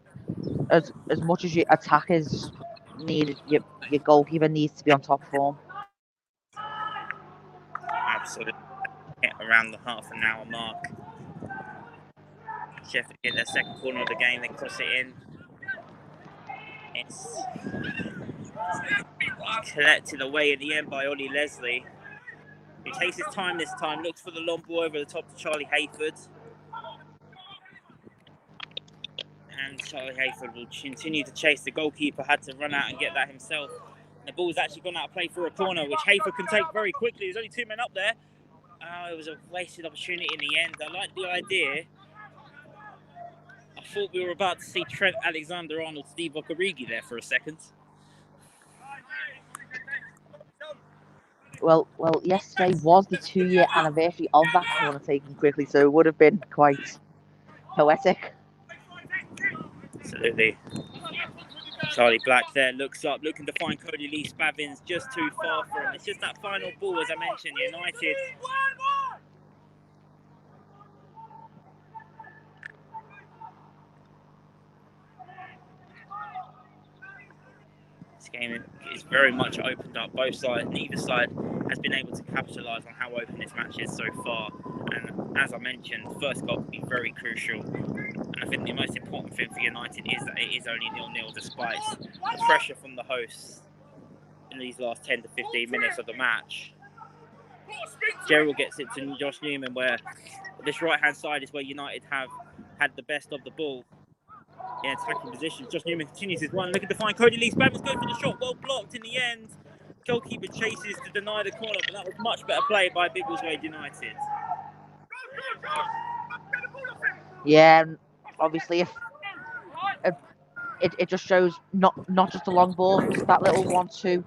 as much as your attack is needed, your goalkeeper needs to be on top form. Absolutely. Around the half an hour mark. Shefford get their second corner of the game, they cross it in. It's collected away in the end by Ollie Leslie. He takes his time this time, looks for the long ball over the top to Charlie Hayford. And Charlie Hayford will continue to chase. The goalkeeper had to run out and get that himself. And the ball's actually gone out of play for a corner, which Hayford can take very quickly. There's only 2 men up there. It was a wasted opportunity in the end. I like the idea. I thought we were about to see Trent Alexander-Arnold, Steve Okarigi there for a second. Well, yesterday was the 2-year anniversary of that corner taken quickly, so it would have been quite poetic. Absolutely. Charlie Black there looks up, looking to find Cody Lee Spavins, just too far for him. It's just that final ball, as I mentioned, United. This game is very much opened up both sides. Neither side has been able to capitalise on how open this match is so far. And as I mentioned, the first goal could be very crucial. And I think the most important thing for United is that it is only 0-0 despite the pressure from the hosts in these last 10 to 15 minutes of the match. Gerald gets it to Josh Newman, where this right-hand side is where United have had the best of the ball in attacking positions. Josh Newman continues his run, looking to find Cody Lee Spavins, going for the shot, well blocked in the end. Goalkeeper chases to deny the corner, but that was much better play by Biggleswade United. Yeah, obviously, if it just shows not just a long ball, just that little 1-2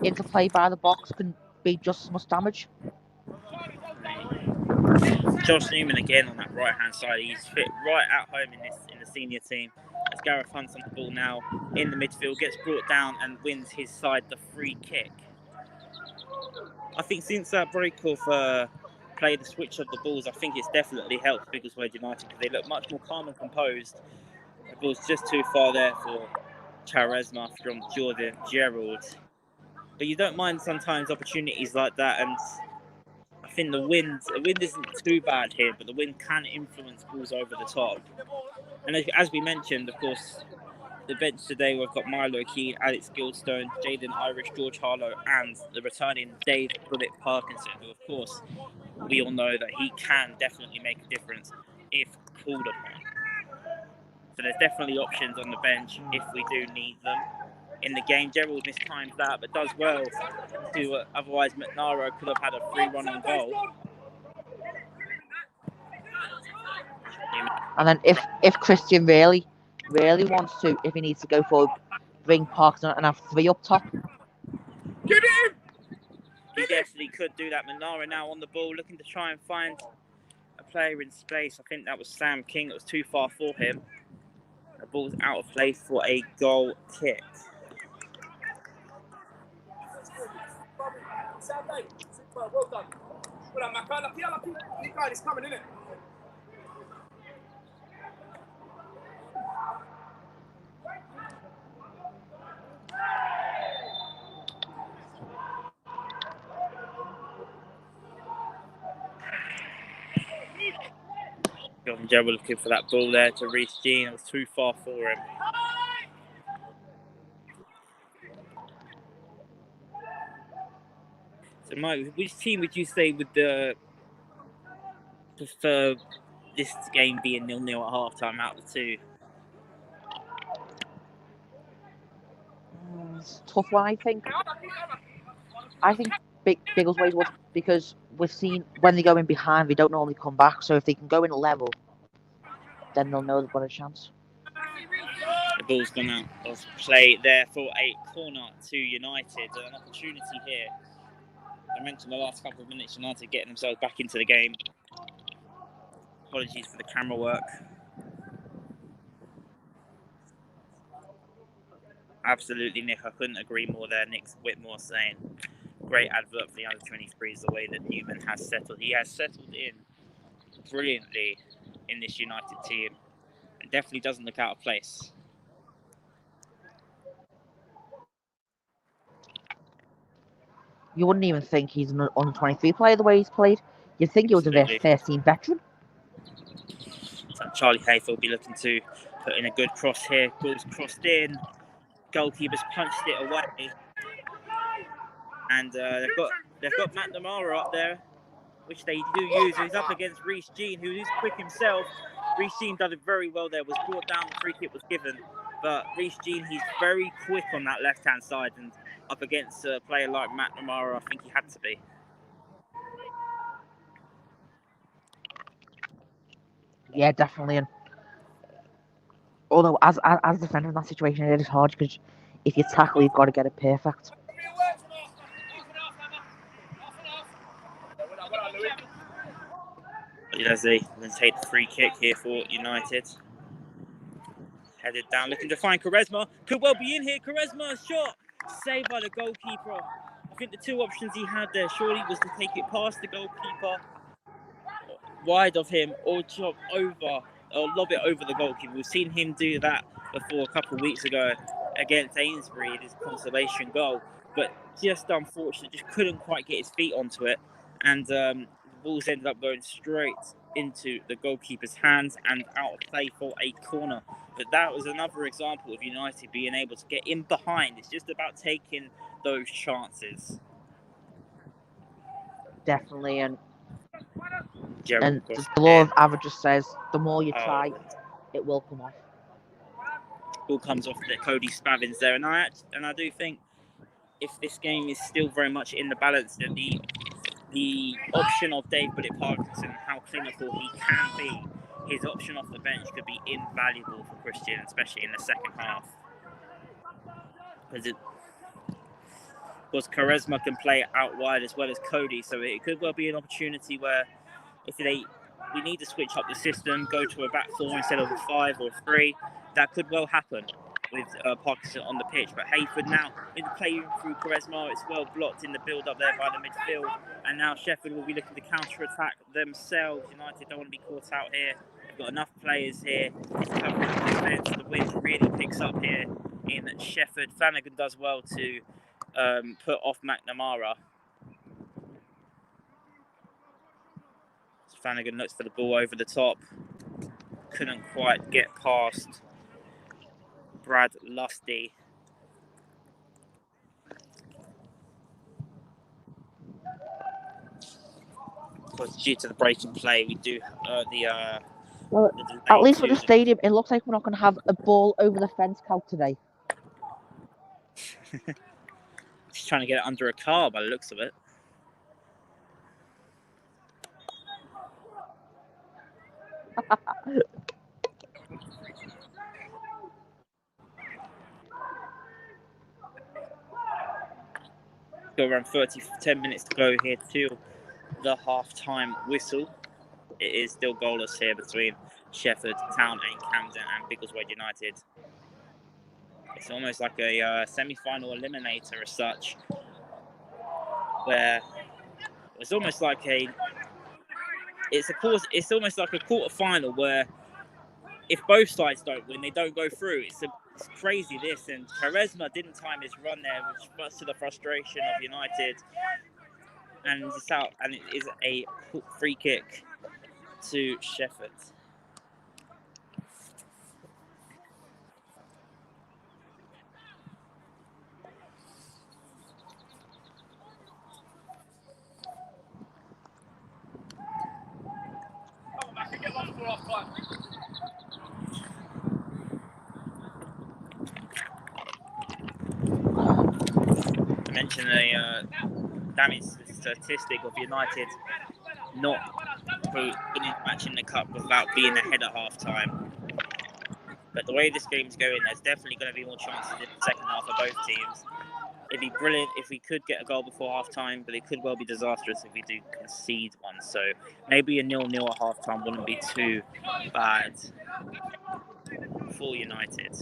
into play by the box can be just as much damage. Josh Newman again on that right hand side. He's fit right at home in the senior team. As Gareth Hunt's on the ball now in the midfield, gets brought down and wins his side the free kick. I think since that break of play, the switch of the balls, I think it's definitely helped Biggleswade United because they look much more calm and composed. The ball's just too far there for Charisma from Jordan Gerald. But you don't mind sometimes opportunities like that, and I think the wind isn't too bad here, but the wind can influence balls over the top. And as we mentioned, of course, the bench today, we've got Milo Keane, Alex Gildstone, Jaden Irish, George Harlow, and the returning Dave Bullet Parkinson, who, of course, we all know that he can definitely make a difference if called upon. So there's definitely options on the bench if we do need them. In the game, Gerald mistimes that, but does well to otherwise McNara could have had a free running goal. And then if Christian really wants to, if he needs to go forward, bring Parkinson and have 3 up top. Give him! He definitely could do that. McNara now on the ball, looking to try and find a player in space. I think that was Sam King. It was too far for him. The ball's out of place for a goal kick. Well done. Well done, Macca. He's coming, innit? John Gerald looking for that ball there to Reece Jean. It was too far for him. So, Mike, which team would you say would prefer this game being 0-0 at half-time out of the two? It's a tough one, I think. I think Biggleswade would, because we've seen when they go in behind, they don't normally come back. So if they can go in level, then they'll know they've got a chance. The ball's gone out of play there for a corner to United. An opportunity here. I mentioned the last couple of minutes, United getting themselves back into the game. Apologies for the camera work. Absolutely, Nick. I couldn't agree more there. Nick Whitmore saying, great advert for the under-23s, the way that Newman has settled. He has settled in brilliantly in this United team. And definitely doesn't look out of place. You wouldn't even think he's an under-23 player the way he's played. You'd think he was a first-team veteran. So Charlie Haythorne will be looking to put in a good cross here. Ball's crossed in. Goalkeeper's punched it away. And they've got McNamara up there, which they do use. He's up against Reece Jean, who is quick himself. Reece Jean did it very well there. Was brought down, the free kick was given. But Reece Jean, he's very quick on that left-hand side. And up against a player like McNamara, I think he had to be. Yeah, definitely. And although, as a defender in that situation, it is hard because if you tackle, you've got to get it perfect. Leslie will take the free kick here for United. Headed down, looking to find Quaresma. Could well be in here. Quaresma, shot. Saved by the goalkeeper. I think the two options he had there surely was to take it past the goalkeeper, wide of him, or chop over, or lob it over the goalkeeper. We've seen him do that before a couple of weeks ago against Ainsbury in his consolation goal. But just unfortunate, just couldn't quite get his feet onto it. And the balls ended up going straight into the goalkeeper's hands and out of play for a corner. But that was another example of United being able to get in behind. It's just about taking those chances. Definitely, and Gerald the law of averages says the more you try, it will come off. Ball comes off the Cody Spavins there, and I do think if this game is still very much in the balance, that the option of Dave Bullet Parkinson, how clinical he can be, his option off the bench could be invaluable for Christian, especially in the second half. Because Quaresma can play out wide as well as Cody, so it could well be an opportunity where we need to switch up the system, go to a back four instead of a 5 or 3. That could well happen with Parkinson on the pitch. But Hayford now in the play through Quaresma. It's well blocked in the build-up there by the midfield. And now Shefford will be looking to counter-attack themselves. United don't want to be caught out here. They've got enough players here. It's covering the defence. The wind really picks up here in Shefford. Flanagan does well to put off McNamara. Flanagan looks for the ball over the top. Couldn't quite get past Brad Lusty. Because due to the break in play, we do well, at least with the stadium, it looks like we're not going to have a ball over the fence count today. He's trying to get it under a car by the looks of it. Go around 10 minutes to go here to the half-time whistle. It is still goalless here between Shefford Town and Camden and Biggleswade United. It's almost like a semi-final eliminator as such, where it's almost like it's almost like a quarter-final where if both sides don't win, they don't go through. It's crazy this, and Quaresma didn't time his run there, which much to the frustration of United, and it's out, and it is a free kick to Shefford. I mentioned the damage statistic of United not winning the match in the cup without being ahead at half time. But the way this game's going, there's definitely going to be more chances in the second half of both teams. It'd be brilliant if we could get a goal before half time, but it could well be disastrous if we do concede one. So maybe a 0-0 at half time wouldn't be too bad for United.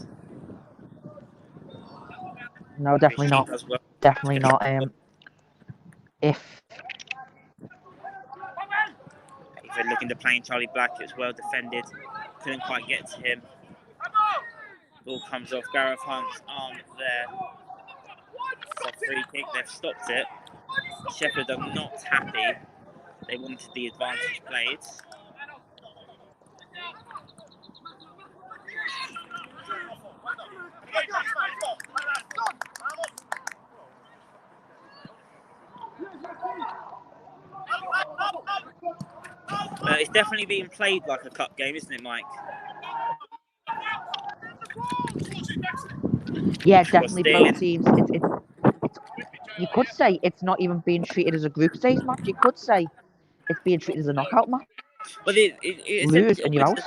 No, definitely not. Well. Definitely not. If they're looking to play in Charlie Black, it was well defended. Couldn't quite get to him. Ball comes off Gareth Hunt's arm there. It's a free kick. They've stopped it. Shefford are not happy. They wanted the advantage played. It's definitely being played like a cup game, isn't it, Mike? Yeah, definitely both teams. It's you could say it's not even being treated as a group stage match. You could say it's being treated as a knockout match. But it's lose and you're out.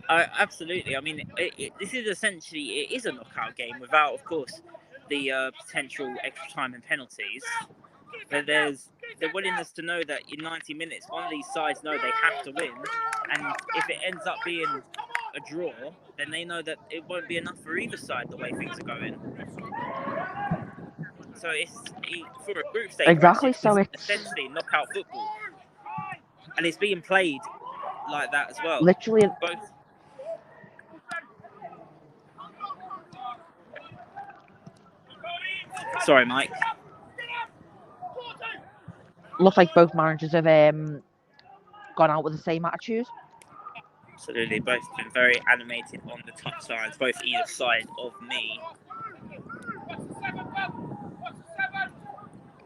Absolutely. I mean, this is essentially it is a knockout game without, of course, the potential extra time and penalties. But there's the willingness to know that in 90 minutes, one of these sides know they have to win, and if it ends up being a draw, then they know that it won't be enough for either side the way things are going. So it's for a group stage. Exactly. So it's essentially knockout football, and it's being played like that as well. Literally, both. Sorry, Mike. Looks like both managers have gone out with the same attitude. Absolutely, both been very animated on the touchlines, both either side of me.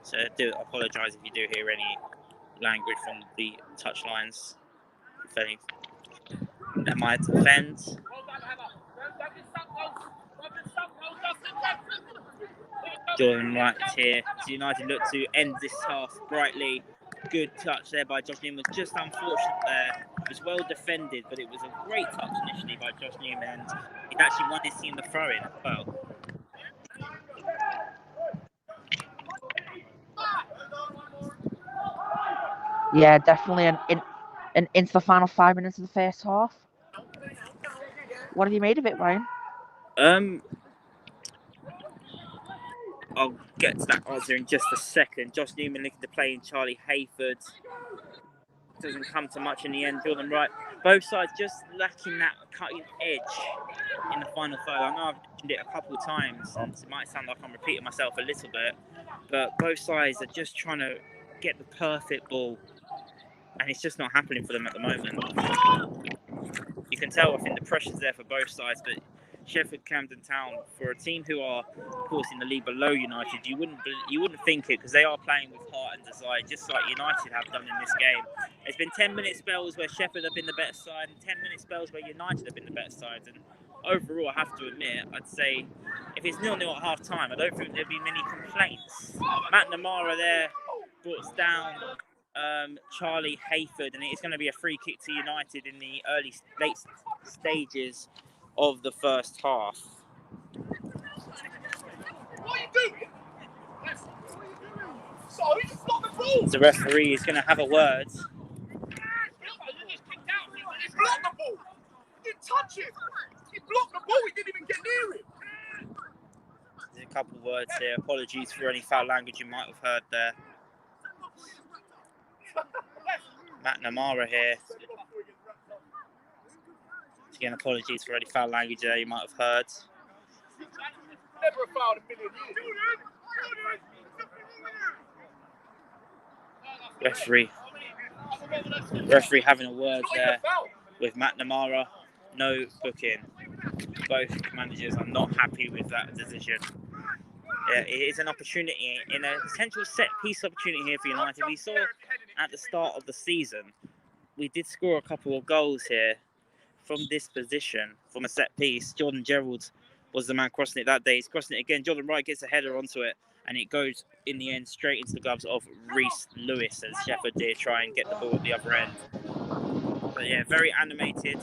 So I do apologise if you do hear any language from the touchlines. That might offend. Jordan Wright here. So United look to end this half brightly. Good touch there by Josh Newman. Just unfortunate there. It was well defended, but it was a great touch initially by Josh Newman. And he'd actually won his team the throw-in as well. Yeah, definitely. And into the final 5 minutes of the first half. What have you made of it, Ryan? I'll get to that answer in just a second. Josh Newman looking to play in Charlie Hayford. Doesn't come to much in the end. Jordan Wright. Both sides just lacking that cutting edge in the final third. I know I've mentioned it a couple of times, and it might sound like I'm repeating myself a little bit, but both sides are just trying to get the perfect ball, and it's just not happening for them at the moment. You can tell, I think the pressure's there for both sides, but Shefford Campton Town, for a team who are, of course, in the league below United, you wouldn't think it, because they are playing with heart and desire, just like United have done in this game. There's been 10-minute spells where Shefford have been the better side, and 10-minute spells where United have been the better side. And overall, I have to admit, I'd say if it's 0-0 at half time, I don't think there'd be many complaints. Matt Namara there brought down Charlie Hayford, and it's going to be a free kick to United in the late stages of the first half. The referee is going to have a word. He blocked the ball. He didn't touch it. He blocked the ball. He didn't even get near it. There's a couple of words here. Apologies for any foul language you might have heard there. Matt Namara here. Again, apologies for any foul language there you might have heard. Never a foul in a million years. Referee having a word there with Matt Namara. No booking. Both managers are not happy with that decision. Yeah, it is an opportunity, in a potential set-piece opportunity here for United. We saw at the start of the season, we did score a couple of goals here from this position, from a set-piece. Jordan Gerald's was the man crossing it that day. He's crossing it again. Jordan Wright gets a header onto it, and it goes in the end straight into the gloves of Reese Lewis as Shefford did try and get the ball at the other end. But yeah, very animated.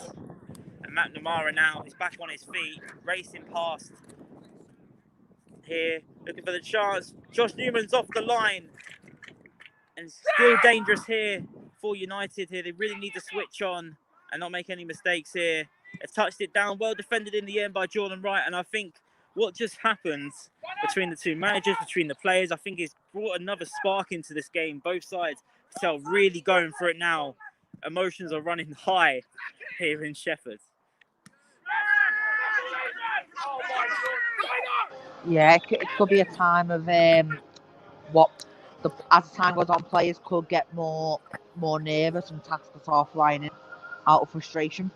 And Matt Namara now is back on his feet, racing past here, looking for the chance. Josh Newman's off the line. And still dangerous here for United here. They really need to switch on and not make any mistakes here. They've touched it down, well defended in the end by Jordan Wright. And I think what just happened between the two managers, between the players, I think it's brought another spark into this game. Both sides are really going for it now. Emotions are running high here in Shefford. Yeah, it could be a time of as time goes on, players could get more nervous and tax the half line out of frustration.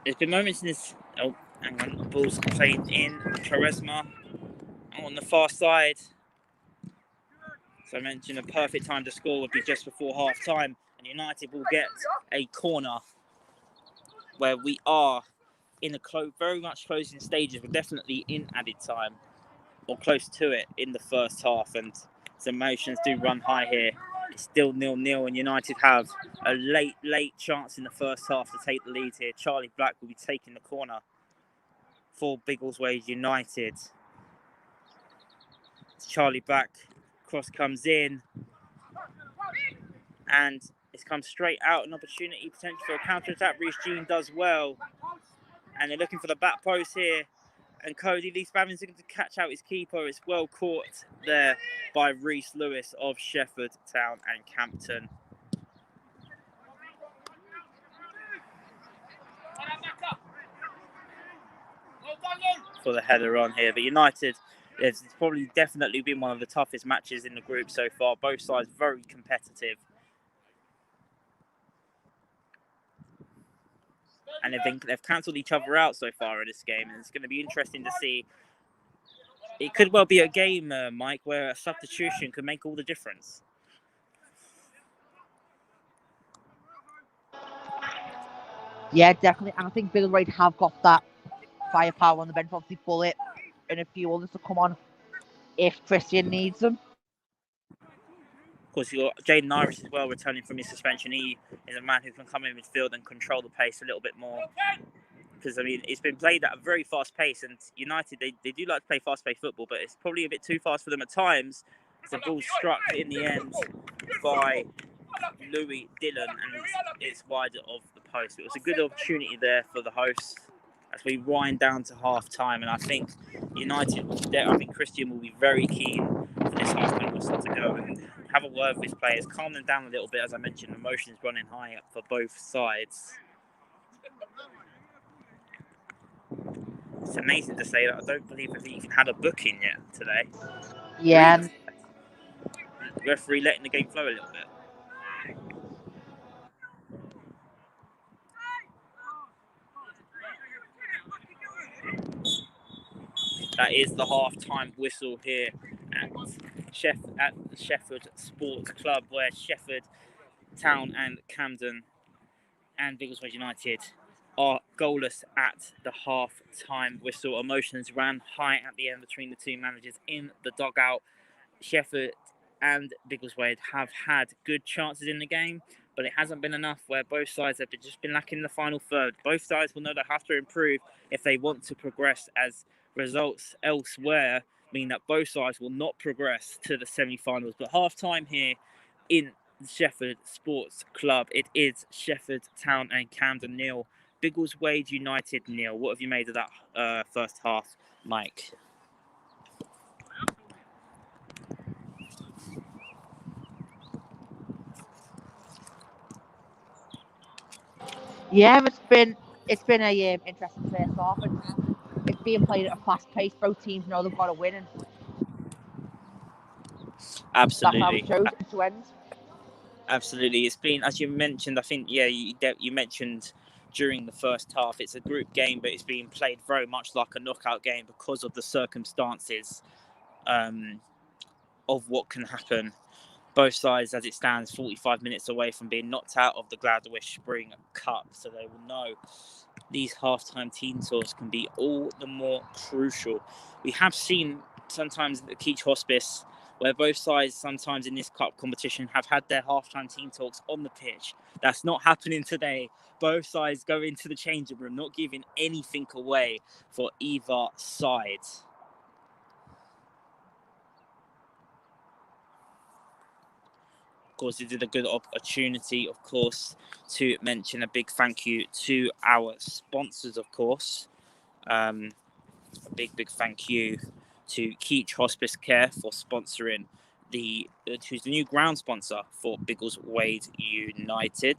There's been moments in this. Oh, hang on. The ball's played in. Charisma on the far side. So I mentioned a perfect time to score would be just before half time, and United will get a corner where we are in the very much closing stages. We're definitely in added time or close to it in the first half, and the emotions do run high here. It's still 0-0, and United have a late chance in the first half to take the lead here. Charlie Black will be taking the corner for Biggleswade United. It's Charlie Black. Cross comes in, and it's come straight out. An opportunity potentially for a counter-attack. Reece Jean does well, and they're looking for the back post here. And Cody Lee Spavin's looking to catch out his keeper. It's well caught there by Reese Lewis of Shefford Town and Campton. For the header on here, but United, it's probably definitely been one of the toughest matches in the group so far. Both sides very competitive. And they've cancelled each other out so far in this game, and it's going to be interesting to see. It could well be a game, Mike, where a substitution could make all the difference. Yeah, definitely. And I think Biggleswade have got that firepower on the bench. Obviously, Bullet and a few others to come on if Christian needs them. Of course, you've got Jaden Iris as well returning from his suspension. He is a man who can come in midfield and control the pace a little bit more. Because, I mean, it's been played at a very fast pace, and United, they do like to play fast-paced football, but it's probably a bit too fast for them at times. The ball struck in the end by Louis Dillon, and it's wide of the post. It was a good opportunity there for the hosts as we wind down to half-time, and I think Christian will be very keen for this half-time whistle to go and have a word with his players, calm them down a little bit. As I mentioned, emotions running high up for both sides. It's amazing to say that I don't believe we've even had a booking yet today. Yeah. The referee letting the game flow a little bit. That is the half-time whistle here at the Shefford Sports Club, where Shefford Town and Camden and Biggleswade United are goalless at the half-time whistle. Emotions ran high at the end between the two managers in the dugout. Shefford and Biggleswade have had good chances in the game, but it hasn't been enough, where both sides have just been lacking in the final third. Both sides will know they have to improve if they want to progress, as results elsewhere mean that both sides will not progress to the semi-finals. But half-time here in Shefford Sports Club, it is Shefford Town and Camden 0, Biggleswade United 0. What have you made of that first half, Mike? Yeah, it's been a interesting first half, and it's being played at a fast pace. Both teams know they've got to win, and Absolutely. That's how it shows to end. Absolutely. It's been, as you mentioned, I think, yeah, you mentioned during the first half. It's a group game, but it's being played very much like a knockout game because of the circumstances of what can happen. Both sides, as it stands, 45 minutes away from being knocked out of the Gladwish Spring Cup, so they will know these halftime team talks can be all the more crucial. We have seen sometimes at the Keach Hospice where both sides sometimes in this cup competition have had their halftime team talks on the pitch. That's not happening today. Both sides go into the changing room, not giving anything away for either side. Of course, this is a good opportunity, of course, to mention a big thank you to our sponsors, of course. A big thank you to Keach Hospice Care for sponsoring who's the new ground sponsor for Biggleswade United,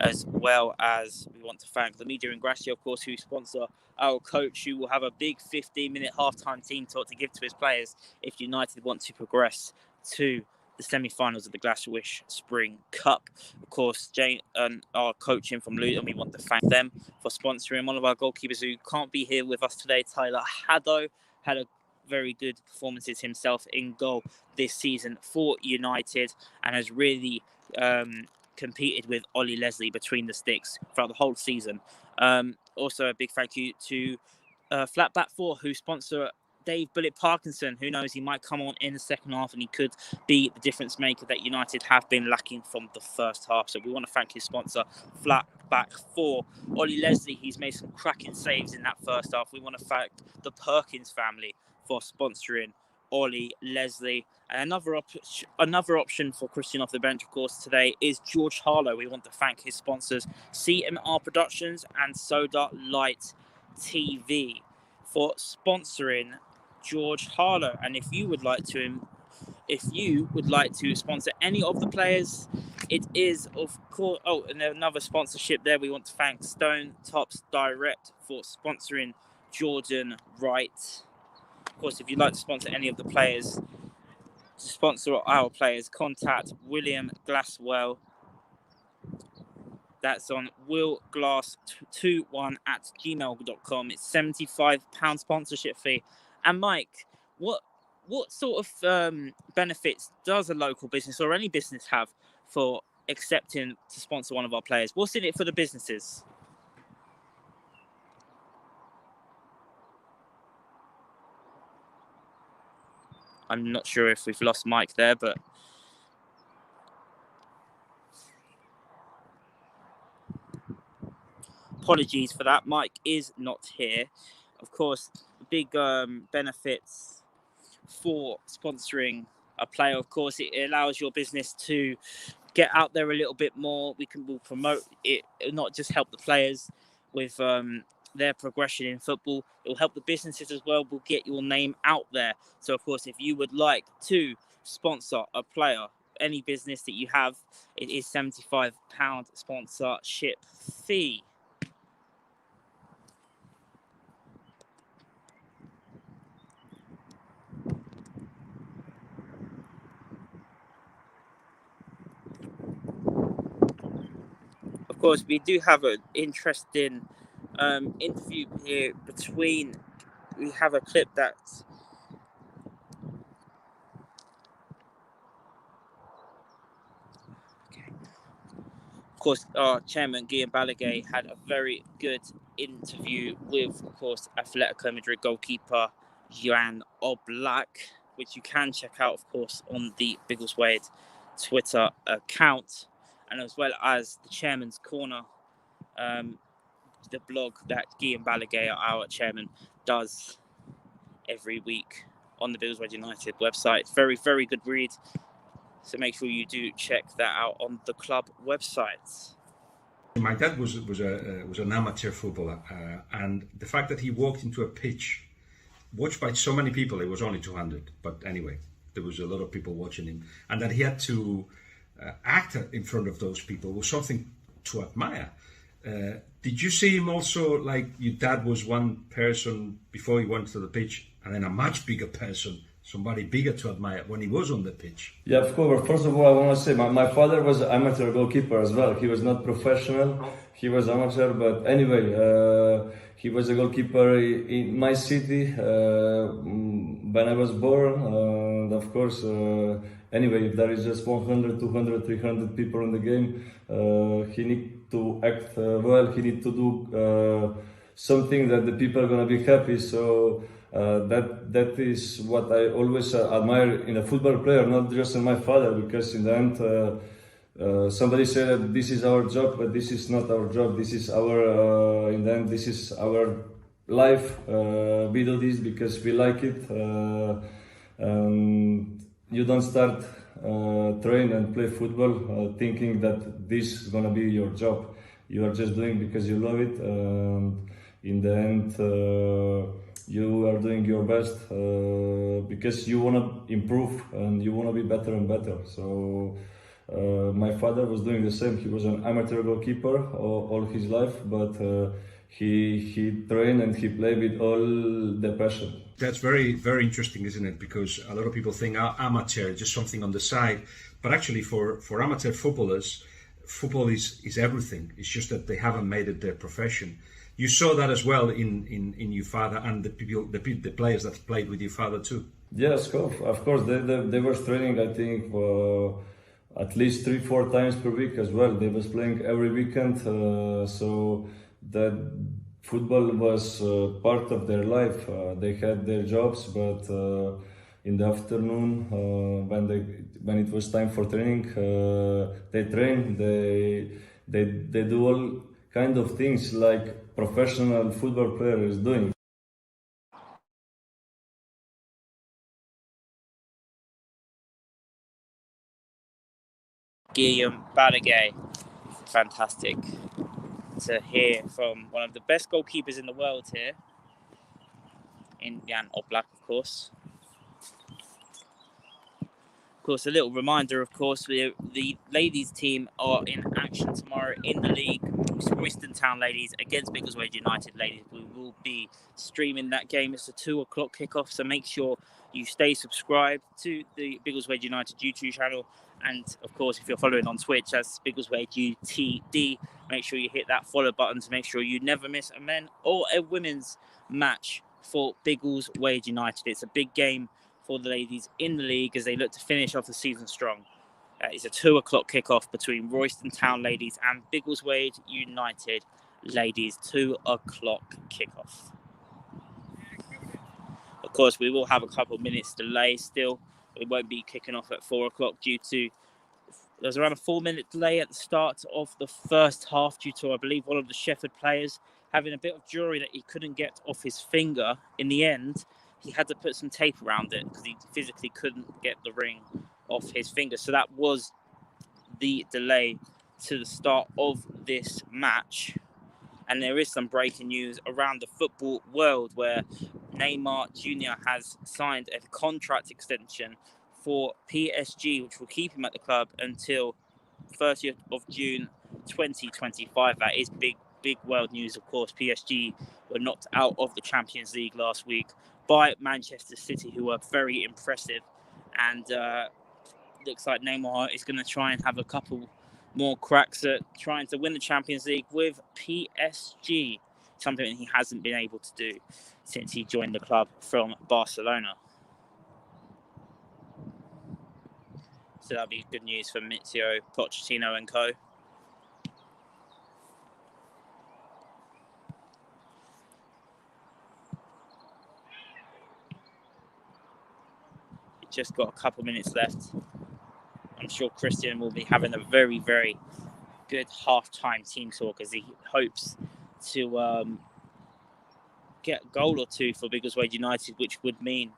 as well as we want to thank the Media Ingrassia, of course, who sponsor our coach, who will have a big 15-minute halftime team talk to give to his players if United want to progress to the semi-finals of the Gladwish Spring Cup. Of course, Jane and our coaching from Luton, we want to thank them for sponsoring. One of our goalkeepers who can't be here with us today, Tyler Haddo, had a very good performances himself in goal this season for United and has really competed with Ollie Leslie between the sticks throughout the whole season. Also, a big thank you to Flatback 4, who sponsor Dave Bullet Parkinson. Who knows, he might come on in the second half and he could be the difference maker that United have been lacking from the first half. So we want to thank his sponsor, Flatback 4. Ollie Leslie, he's made some cracking saves in that first half. We want to thank the Perkins family for sponsoring Ollie Leslie. And another option for Christian off the bench, of course, today is George Harlow. We want to thank his sponsors, CMR Productions and Soda Light TV, for sponsoring George Harlow. And if you would like to sponsor any of the players, it is, of course, and another sponsorship there. We want to thank Stone Tops Direct for sponsoring Jordan Wright. Of course, if you'd like to sponsor any of the players, to sponsor our players, contact William Glasswell. That's on willglass21@gmail.com. It's £75 sponsorship fee. And Mike, what sort of benefits does a local business or any business have for accepting to sponsor one of our players? What's in it for the businesses? I'm not sure if we've lost Mike there, but apologies for that. Mike is not here. Of course, big benefits for sponsoring a player. Of course, it allows your business to get out there a little bit more. We'll promote it. It'll not just help the players with their progression in football. It will help the businesses as well. We'll get your name out there. So, of course, if you would like to sponsor a player, any business that you have, it is £75 sponsorship fee. Of course, we do have an interesting interview here we have a clip that's okay. Of course, our chairman, Guillaume Balaguer, had a very good interview with, of course, Atletico Madrid goalkeeper Jan Oblak, which you can check out, of course, on the Biggleswade Twitter account, and as well as the Chairman's Corner, the blog that Guillaume Balaguer, our chairman, does every week on the Biggleswade United website. It's very, very good read. So make sure you do check that out on the club website. My dad was an amateur footballer, and the fact that he walked into a pitch watched by so many people, it was only 200, but anyway, there was a lot of people watching him, and that he had to act in front of those people was something to admire. Did you see him also, like your dad was one person before he went to the pitch, and then a much bigger person somebody bigger to admire when he was on the pitch? Yeah, of course. First of all, I want to say my father was an amateur goalkeeper as well. He was not professional, he was amateur, but anyway, he was a goalkeeper in my city when I was born. And of course, anyway, if there is just 100, 200, 300 people in the game, he need to act well, he need to do something that the people are going to be happy. So that is what I always admire in a football player, not just in my father, because in the end somebody said that this is our job, but this is not our job. This is our in the end, this is our life. We do this because we like it. You don't start train and play football thinking that this is gonna be your job. You are just doing because you love it. In the end, you are doing your best because you want to improve and you want to be better and better. So my father was doing the same. He was an amateur goalkeeper all his life, but he trained and he played with all the passion. That's very, very interesting, isn't it? Because a lot of people think amateur, just something on the side. But actually for amateur footballers, football is everything. It's just that they haven't made it their profession. You saw that as well in your father and the players that played with your father too. Yes, of course. They were training, I think, at least 3-4 times per week as well. They was playing every weekend, so that football was part of their life. They had their jobs, but in the afternoon, when it was time for training, they train. They do all kind of things like professional football player is doing. Guillaume Balaguer, fantastic to hear from one of the best goalkeepers in the world here, in Jan Oblak, of course. Of course, a little reminder, of course, the ladies team are in action tomorrow in the league. Royston Town ladies against Biggleswade United ladies. We will be streaming that game. It's a 2 o'clock kickoff, so make sure you stay subscribed to the Biggleswade United YouTube channel. And of course, if you're following on Twitch as Biggleswade UTD, make sure you hit that follow button to make sure you never miss a men or a women's match for Biggleswade United. It's a big game for the ladies in the league as they look to finish off the season strong. It's a 2 o'clock kickoff between Royston Town ladies and Biggleswade United ladies. 2 o'clock kickoff. Of course, we will have a couple of minutes delay still. It won't be kicking off at 4 o'clock due to there's around a 4-minute delay at the start of the first half due to, I believe, one of the Shefford players having a bit of jewellery that he couldn't get off his finger. In the end, he had to put some tape around it because he physically couldn't get the ring off his finger. So that was the delay to the start of this match. And there is some breaking news around the football world where Neymar Jr. has signed a contract extension for PSG, which will keep him at the club until 30th of June 2025. That is big world news, of course. PSG were knocked out of the Champions League last week by Manchester City, who were very impressive. And looks like Neymar is going to try and have a couple more cracks at trying to win the Champions League with PSG, something he hasn't been able to do since he joined the club from Barcelona. So that'll be good news for Mauricio Pochettino and co. Just got a couple minutes left. I'm sure Christian will be having a very, very good half-time team talk as he hopes to get a goal or two for Biggleswade United, which would mean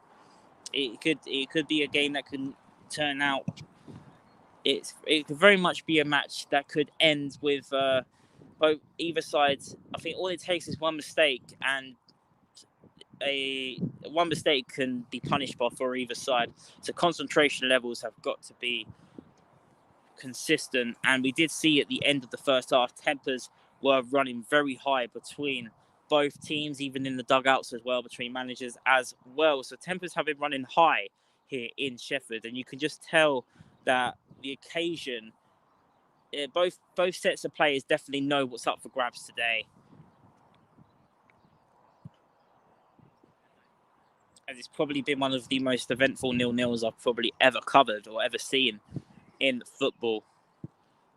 it could be a game that can turn out. It could very much be a match that could end with both either side. I think all it takes is one mistake, and one mistake can be punished for either side. So concentration levels have got to be consistent, and we did see at the end of the first half tempers were running very high between both teams, even in the dugouts as well, between managers as well. So tempers have been running high here in Shefford, and you can just tell that the occasion, both sets of players definitely know what's up for grabs today. And it's probably been one of the most eventful 0-0s I've probably ever covered or ever seen in football.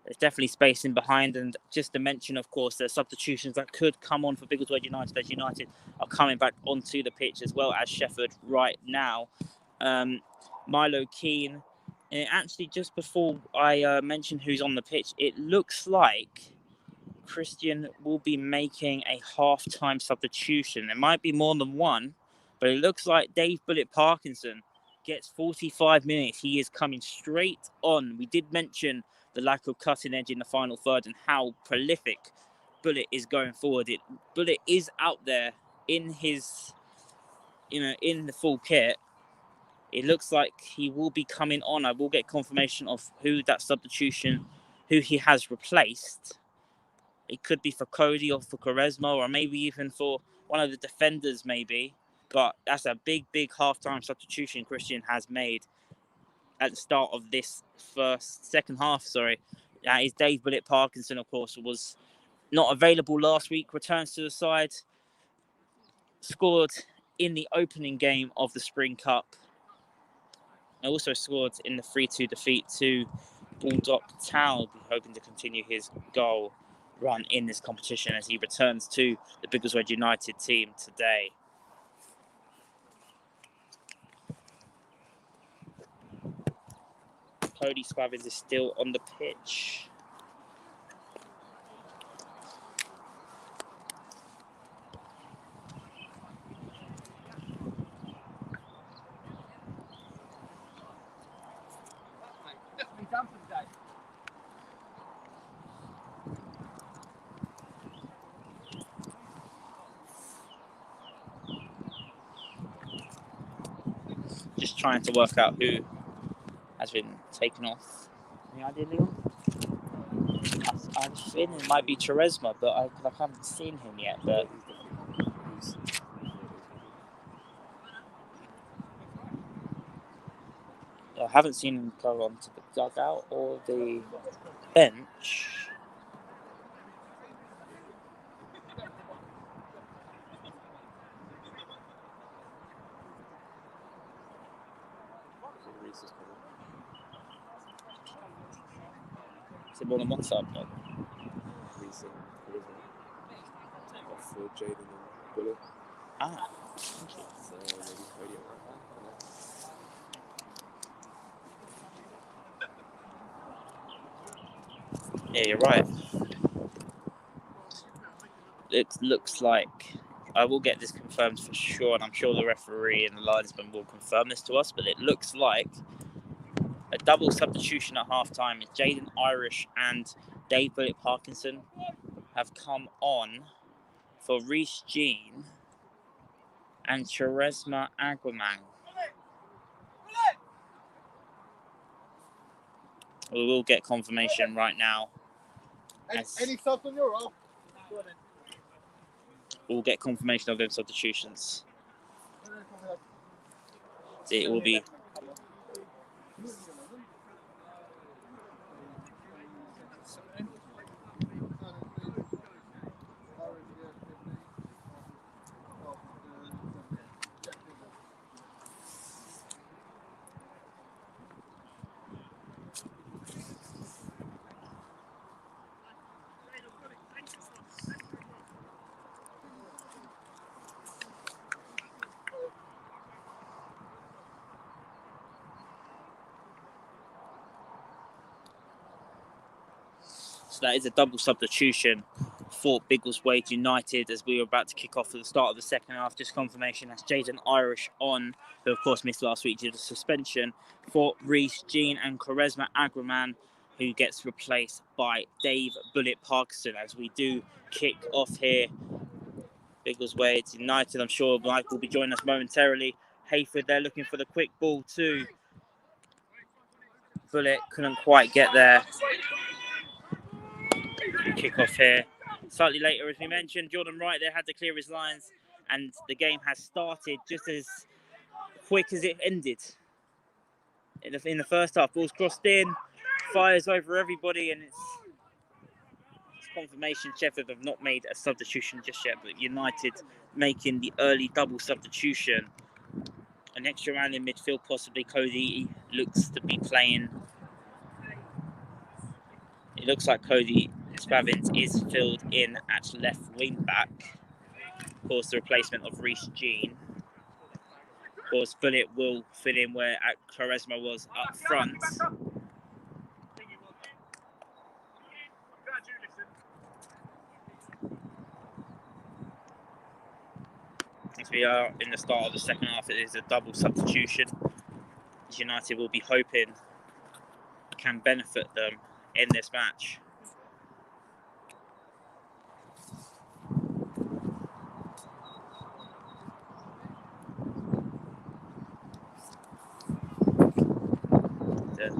There's definitely space in behind, and just to mention, of course, there's substitutions that could come on for Biggleswade United, as United are coming back onto the pitch as well as Shefford right now. Milo Keane, and actually just before I mention who's on the pitch, it looks like Christian will be making a half-time substitution. There might be more than one, but it looks like Dave Bullet Parkinson gets 45 minutes. He is coming straight on. We did mention the lack of cutting edge in the final third and how prolific Bullet is going forward. Bullet is out there in his, in the full kit. It looks like he will be coming on. I will get confirmation of who he has replaced. It could be for Cody or for Quaresma, or maybe even for one of the defenders, maybe. But that's a big, big half-time substitution Christian has made at the start of this second half. That is Dave Bullet Parkinson, of course, was not available last week, returns to the side, scored in the opening game of the Spring Cup. And also scored in the 3-2 defeat to Bulldog Town, hoping to continue his goal run in this competition as he returns to the Biggleswade United team today. Cody Spavins is still on the pitch. Just trying to work out who has been taken off. Any idea, Leon? I have a feeling it might be Quaresma, but I haven't seen him yet. But I haven't seen him go onto the dugout or the bench. Is it more than one sub? No. Jaden and Bullet. Ah, thank you. So maybe Cody at Yeah, you're right. It looks like I will get this confirmed for sure, and I'm sure the referee and the linesman will confirm this to us, but it looks like a double substitution at half-time. Jaden Irish and Dave Bullet Parkinson have come on for Reece Jean and Quaresma Aguaman. We will get confirmation right now. Any subs on your roll? We'll get confirmation of those substitutions. It will be. So that is a double substitution for Biggleswade United as we were about to kick off for the start of the second half. Just confirmation, that's Jaden Irish on, who of course missed last week due to suspension, for Reece Jean and Quaresma Aguaman, who gets replaced by Dave Bullet Parkinson as we do kick off here. Biggleswade United, I'm sure Mike will be joining us momentarily. Hayford, they're looking for the quick ball too. Bullet couldn't quite get there. Kick off here. Slightly later, as we mentioned, Jordan Wright there had to clear his lines, and the game has started just as quick as it ended. In the first half, ball's crossed in, fires over everybody, and it's confirmation Shefford have not made a substitution just yet, but United making the early double substitution. An extra man in midfield, possibly Cody looks to be playing. It looks like Cody Spavins is filled in at left wing back. Of course, the replacement of Reece Jean. Of course, Bullet will fit in where Charisma was up front. As we are in the start of the second half, it is a double substitution. United will be hoping can benefit them in this match. The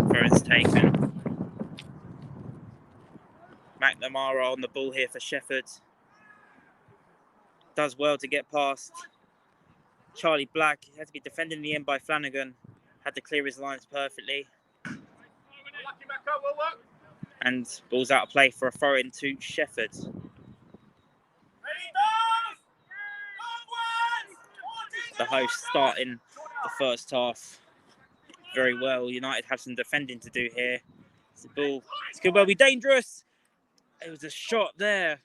throw taken. McNamara on the ball here for Shefford. Does well to get past Charlie Black. He had to be defended in the end by Flanagan. Had to clear his lines perfectly. And ball's out of play for a throw in to Shefford. The host starting the first half very well. United have some defending to do here. It's the ball. It could well be dangerous. It was a shot there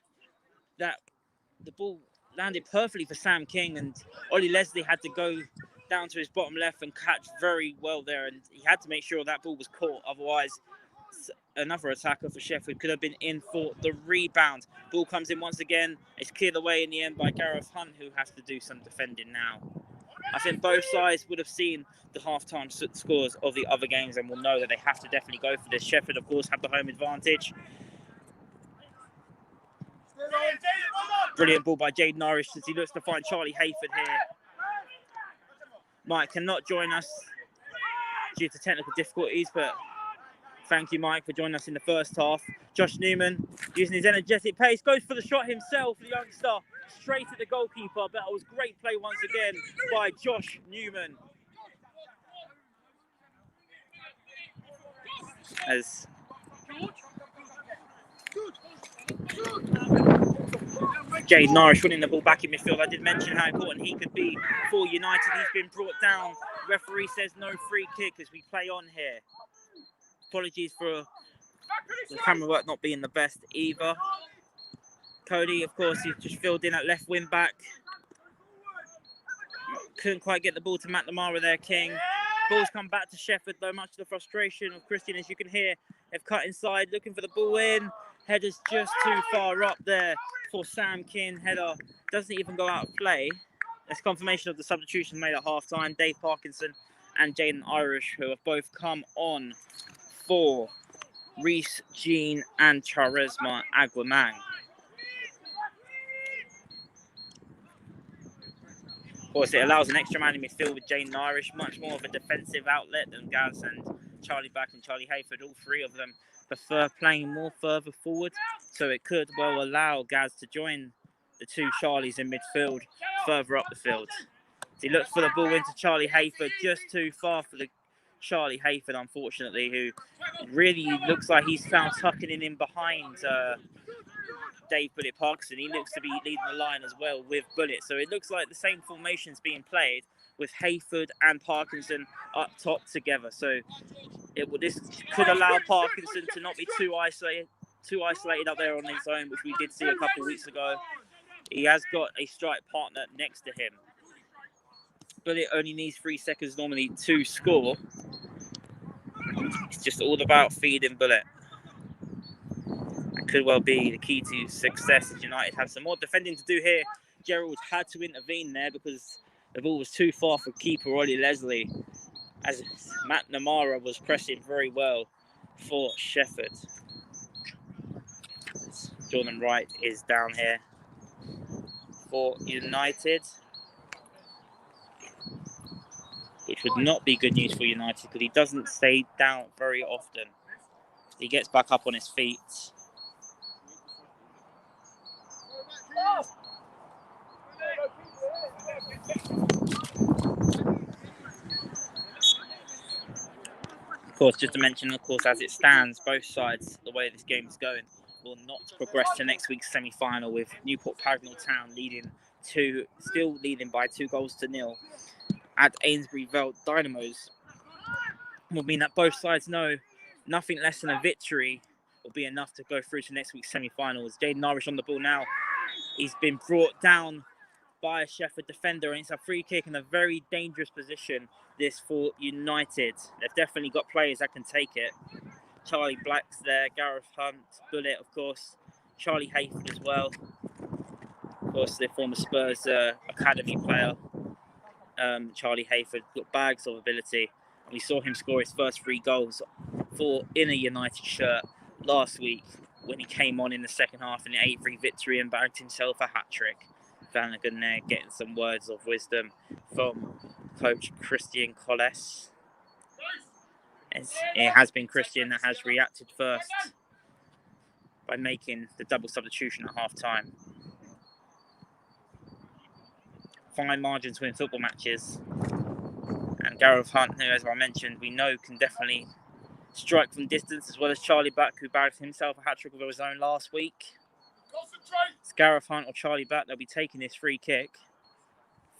that the ball landed perfectly for Sam King, and Ollie Leslie had to go down to his bottom left and catch very well there, and he had to make sure that ball was caught. Otherwise, another attacker for Sheffield could have been in for the rebound. Ball comes in once again. It's cleared away in the end by Gareth Hunt, who has to do some defending now. I think both sides would have seen the half-time scores of the other games and will know that they have to definitely go for this. Sheffield, of course, have the home advantage. Brilliant ball by Jaden Irish as he looks to find Charlie Hayford here. Mike cannot join us due to technical difficulties, but thank you, Mike, for joining us in the first half. Josh Newman, using his energetic pace, goes for the shot himself, the youngster, straight at the goalkeeper. But it was great play once again by Josh Newman. As Jade Norris winning the ball back in midfield. I did mention how important he could be for United. He's been brought down. Referee says no free kick as we play on here. Apologies for the camera work not being the best either. Cody, of course, he's just filled in at left wing back. Couldn't quite get the ball to McNamara there, King. Ball's come back to Shefford, though, much to the frustration of Christian, as you can hear. They've cut inside, looking for the ball in. Header's just too far up there for Sam King. Header doesn't even go out of play. That's confirmation of the substitution made at half-time. Dave Parkinson and Jaden Irish, who have both come on for Reece Jean and Charisma Aguamang. Of course, it allows an extra man in midfield with Jaden Irish, much more of a defensive outlet than Gaz and Charlie Black and Charlie Hayford. All three of them prefer playing more further forward, so it could well allow Gaz to join the two Charlies in midfield further up the field. He looks for the ball into Charlie Hayford, just too far for the Charlie Hayford, unfortunately, who really looks like he's found tucking in behind Dave Bullet Parkinson. He looks to be leading the line as well with Bullet. So it looks like the same formation's being played with Hayford and Parkinson up top together. So this could allow Parkinson to not be too isolated up there on his own, which we did see a couple of weeks ago. He has got a strike partner next to him. Bullet only needs 3 seconds normally to score. It's just all about feeding Bullet. That could well be the key to success as United have some more defending to do here. Gerald had to intervene there because the ball was too far for keeper Ollie Leslie, as Matt Namara was pressing very well for Shefford. Jordan Wright is down here for United, which would not be good news for United because he doesn't stay down very often. He gets back up on his feet. Of course, just to mention, of course, as it stands, both sides, the way this game is going, will not progress to next week's semi-final, with Newport Pagnell Town still leading by 2-0 at Ainsbury Veld Dynamos. Will mean that both sides know nothing less than a victory will be enough to go through to next week's semi-finals. Jaden Irish on the ball now. He's been brought down by a Shefford defender, and it's a free kick in a very dangerous position, this for United. They've definitely got players that can take it. Charlie Black's there, Gareth Hunt, Bullet, of course, Charlie Hayford as well. Of course, the former Spurs academy player, Charlie Hayford, got bags of ability. And we saw him score his first 3 goals in a United shirt last week when he came on in the second half in an 8-3 victory and bagged himself a hat-trick. Flanagan there getting some words of wisdom from coach Christian Colles. It has been Christian that has reacted first by making the double substitution at half-time. Fine margins win football matches. And Gareth Hunt, who, as I mentioned, we know can definitely strike from distance, as well as Charlie Back, who bagged himself a hat-trick of his own last week. It's Gareth Hunt or Charlie Back. They'll be taking this free kick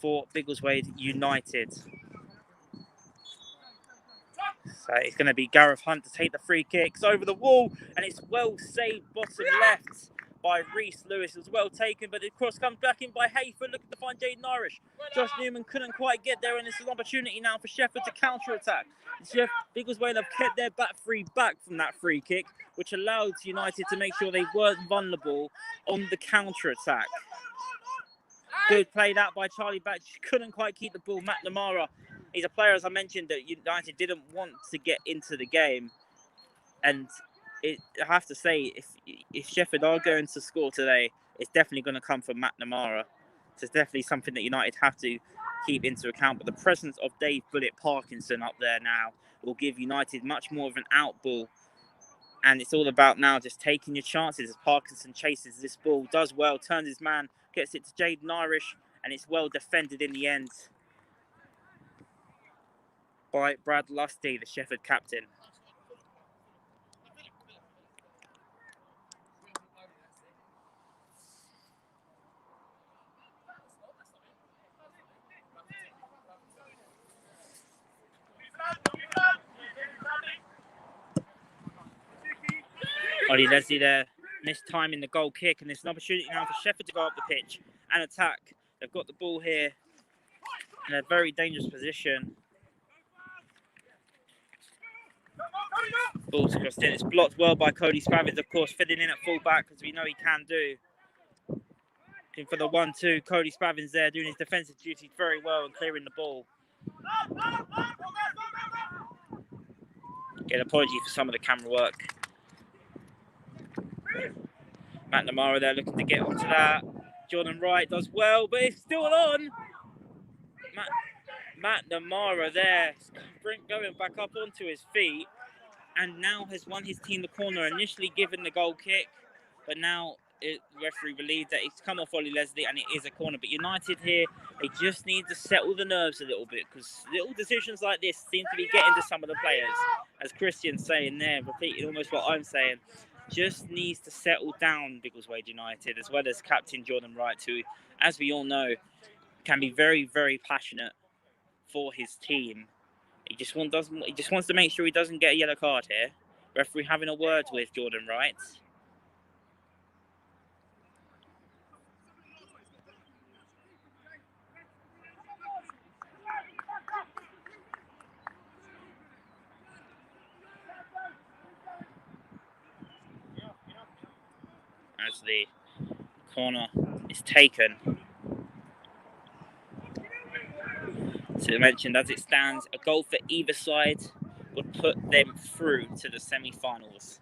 for Biggleswade United. So it's going to be Gareth Hunt to take the free kick. It's over the wall, and it's well saved bottom left by Reese Lewis. It was well taken, but the cross comes back in by Hayford, looking to find Jaden Irish. Josh Newman couldn't quite get there, and it's an opportunity now for Shefford to counter-attack. Biggleswade have kept their back three back from that free kick, which allowed United to make sure they weren't vulnerable on the counter-attack. Good played out by Charlie Batch. Couldn't quite keep the ball. Matt Lamara, he's a player, as I mentioned, that United didn't want to get into the game. And I have to say, if Shefford are going to score today, it's definitely going to come from Matt Lamara. So it's definitely something that United have to keep into account. But the presence of Dave Bullet Parkinson up there now will give United much more of an out ball. And it's all about now just taking your chances as Parkinson chases this ball, does well, turns his man, gets it to Jaden Irish, and it's well defended in the end by Brad Lusty, the Shefford captain. Ollie Leslie there, missed time in the goal kick, and there's an opportunity now for Shefford to go up the pitch and attack. They've got the ball here in a very dangerous position. Ball's crossed in. It's blocked well by Cody Spavage, of course, filling in at full back, as we know he can do. Looking for the 1-2. Cody Spavage there doing his defensive duties very well and clearing the ball. Again, apology for some of the camera work. Matt Lamara there looking to get onto that. Jordan Wright does well, but it's still on. Matt Lamara there, going back up onto his feet, and now has won his team the corner. Initially given the goal kick, but now the referee believes that it's come off Ollie Leslie and it is a corner. But United here, they just need to settle the nerves a little bit, because little decisions like this seem to be getting to some of the players. As Christian's saying there, repeating almost what I'm saying, just needs to settle down, Biggleswade United, as well as captain Jordan Wright, who, as we all know, can be very, very passionate for his team. He just wants to make sure he doesn't get a yellow card here. Referee having a word with Jordan Wright. As the corner is taken. So I mentioned, as it stands, a goal for either side would put them through to the semi-finals.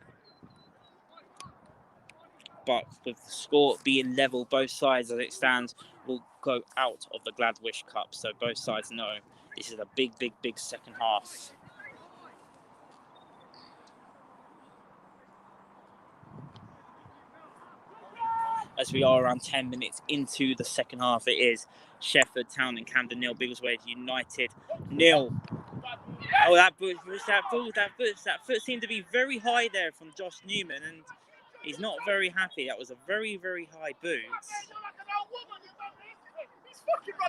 But with the score being level, both sides, as it stands, will go out of the Gladwish Cup. So both sides know this is a big, big, big second half. as we are around 10 minutes into the second half. It is Shefford Town and Camden 0, Biggleswade United 0. Oh, that foot seemed to be very high there from Josh Newman, and he's not very happy. That was a very, very high boot.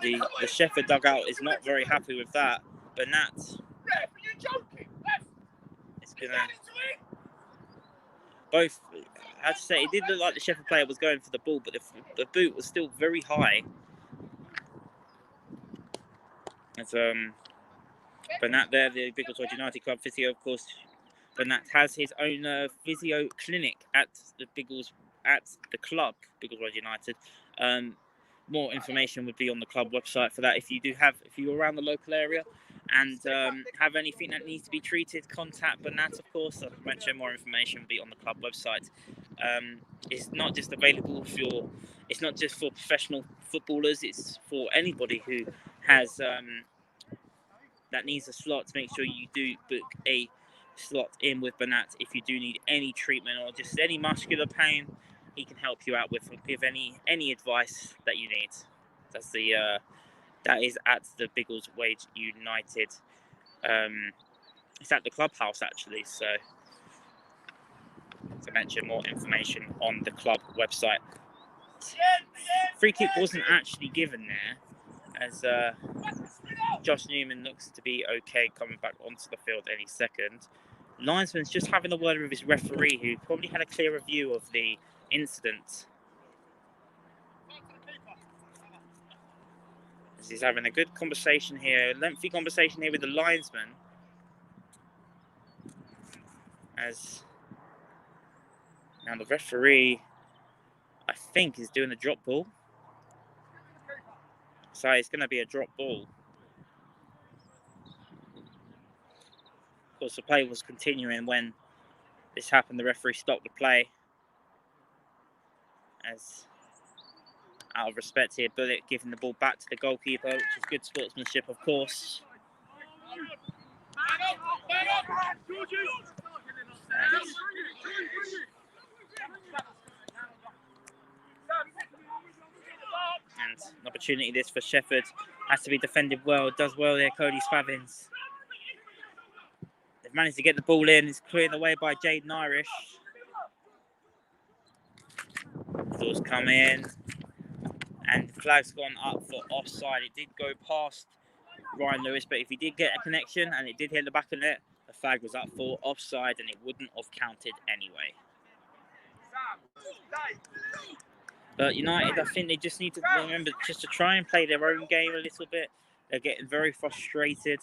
The Shefford dugout is not very happy with that. Bernat is gonna both. I have to say, it did look like the Shefford player was going for the ball, but the boot was still very high. As Bernat there, the Biggleswade United club physio, of course. Bernat has his own physio clinic at the club, Biggleswade United. More information would be on the club website for that. If you're around the local area and have anything that needs to be treated, contact Bernat, of course. As I mentioned, more information will be on the club website. It's not just available it's not just for professional footballers, it's for anybody who has that needs a slot. To make sure you do book a slot in with Bernat if you do need any treatment or just any muscular pain. He can help you out with any advice that you need. That's that is at the Biggleswade United. It's at the clubhouse actually. So to mention, more information on the club website. Free kick wasn't actually given there, as Josh Newman looks to be okay coming back onto the field any second. Linesman's just having a word with his referee, who probably had a clearer view of the incident. As he's having a good conversation here, lengthy conversation here with the linesman. As now the referee, I think, is doing a drop ball. So it's going to be a drop ball. Of course, the play was continuing when this happened. The referee stopped the play. As out of respect here, Bullet giving the ball back to the goalkeeper, which is good sportsmanship, of course. And an opportunity this for Shefford. Has to be defended well. Does well there, Cody Spavins. They've managed to get the ball in. It's cleared away by Jaden Irish. Ball's come in. And the flag's gone up for offside. It did go past Ryan Lewis, but if he did get a connection and it did hit the back of the net, the flag was up for offside and it wouldn't have counted anyway. But United, I think they just need to remember just to try and play their own game a little bit. They're getting very frustrated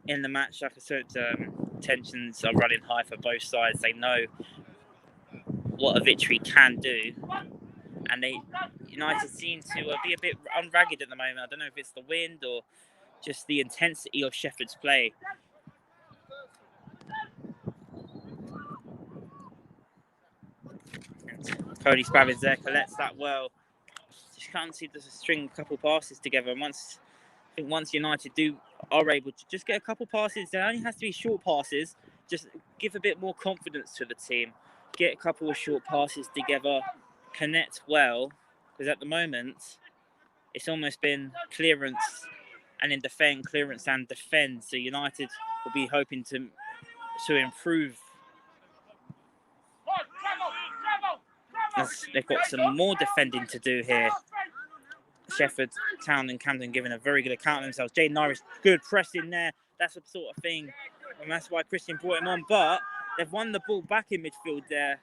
in the match. Like I said, tensions are running high for both sides. They know what a victory can do. And United seem to be a bit unragged at the moment. I don't know if it's the wind or just the intensity of Shefford's play. And Cody Spavins there collects that well. Just can't seem to string a couple passes together. And once United are able to just get a couple passes, there only has to be short passes. Just give a bit more confidence to the team. Get a couple of short passes together. Connect well. Because at the moment, it's almost been clearance and then defend, clearance and defend. So United will be hoping to improve. As they've got some more defending to do here. Shefford Town and Campton giving a very good account of themselves. Jaden Irish, good pressing there. That's the sort of thing, and that's why Christian brought him on. But they've won the ball back in midfield there.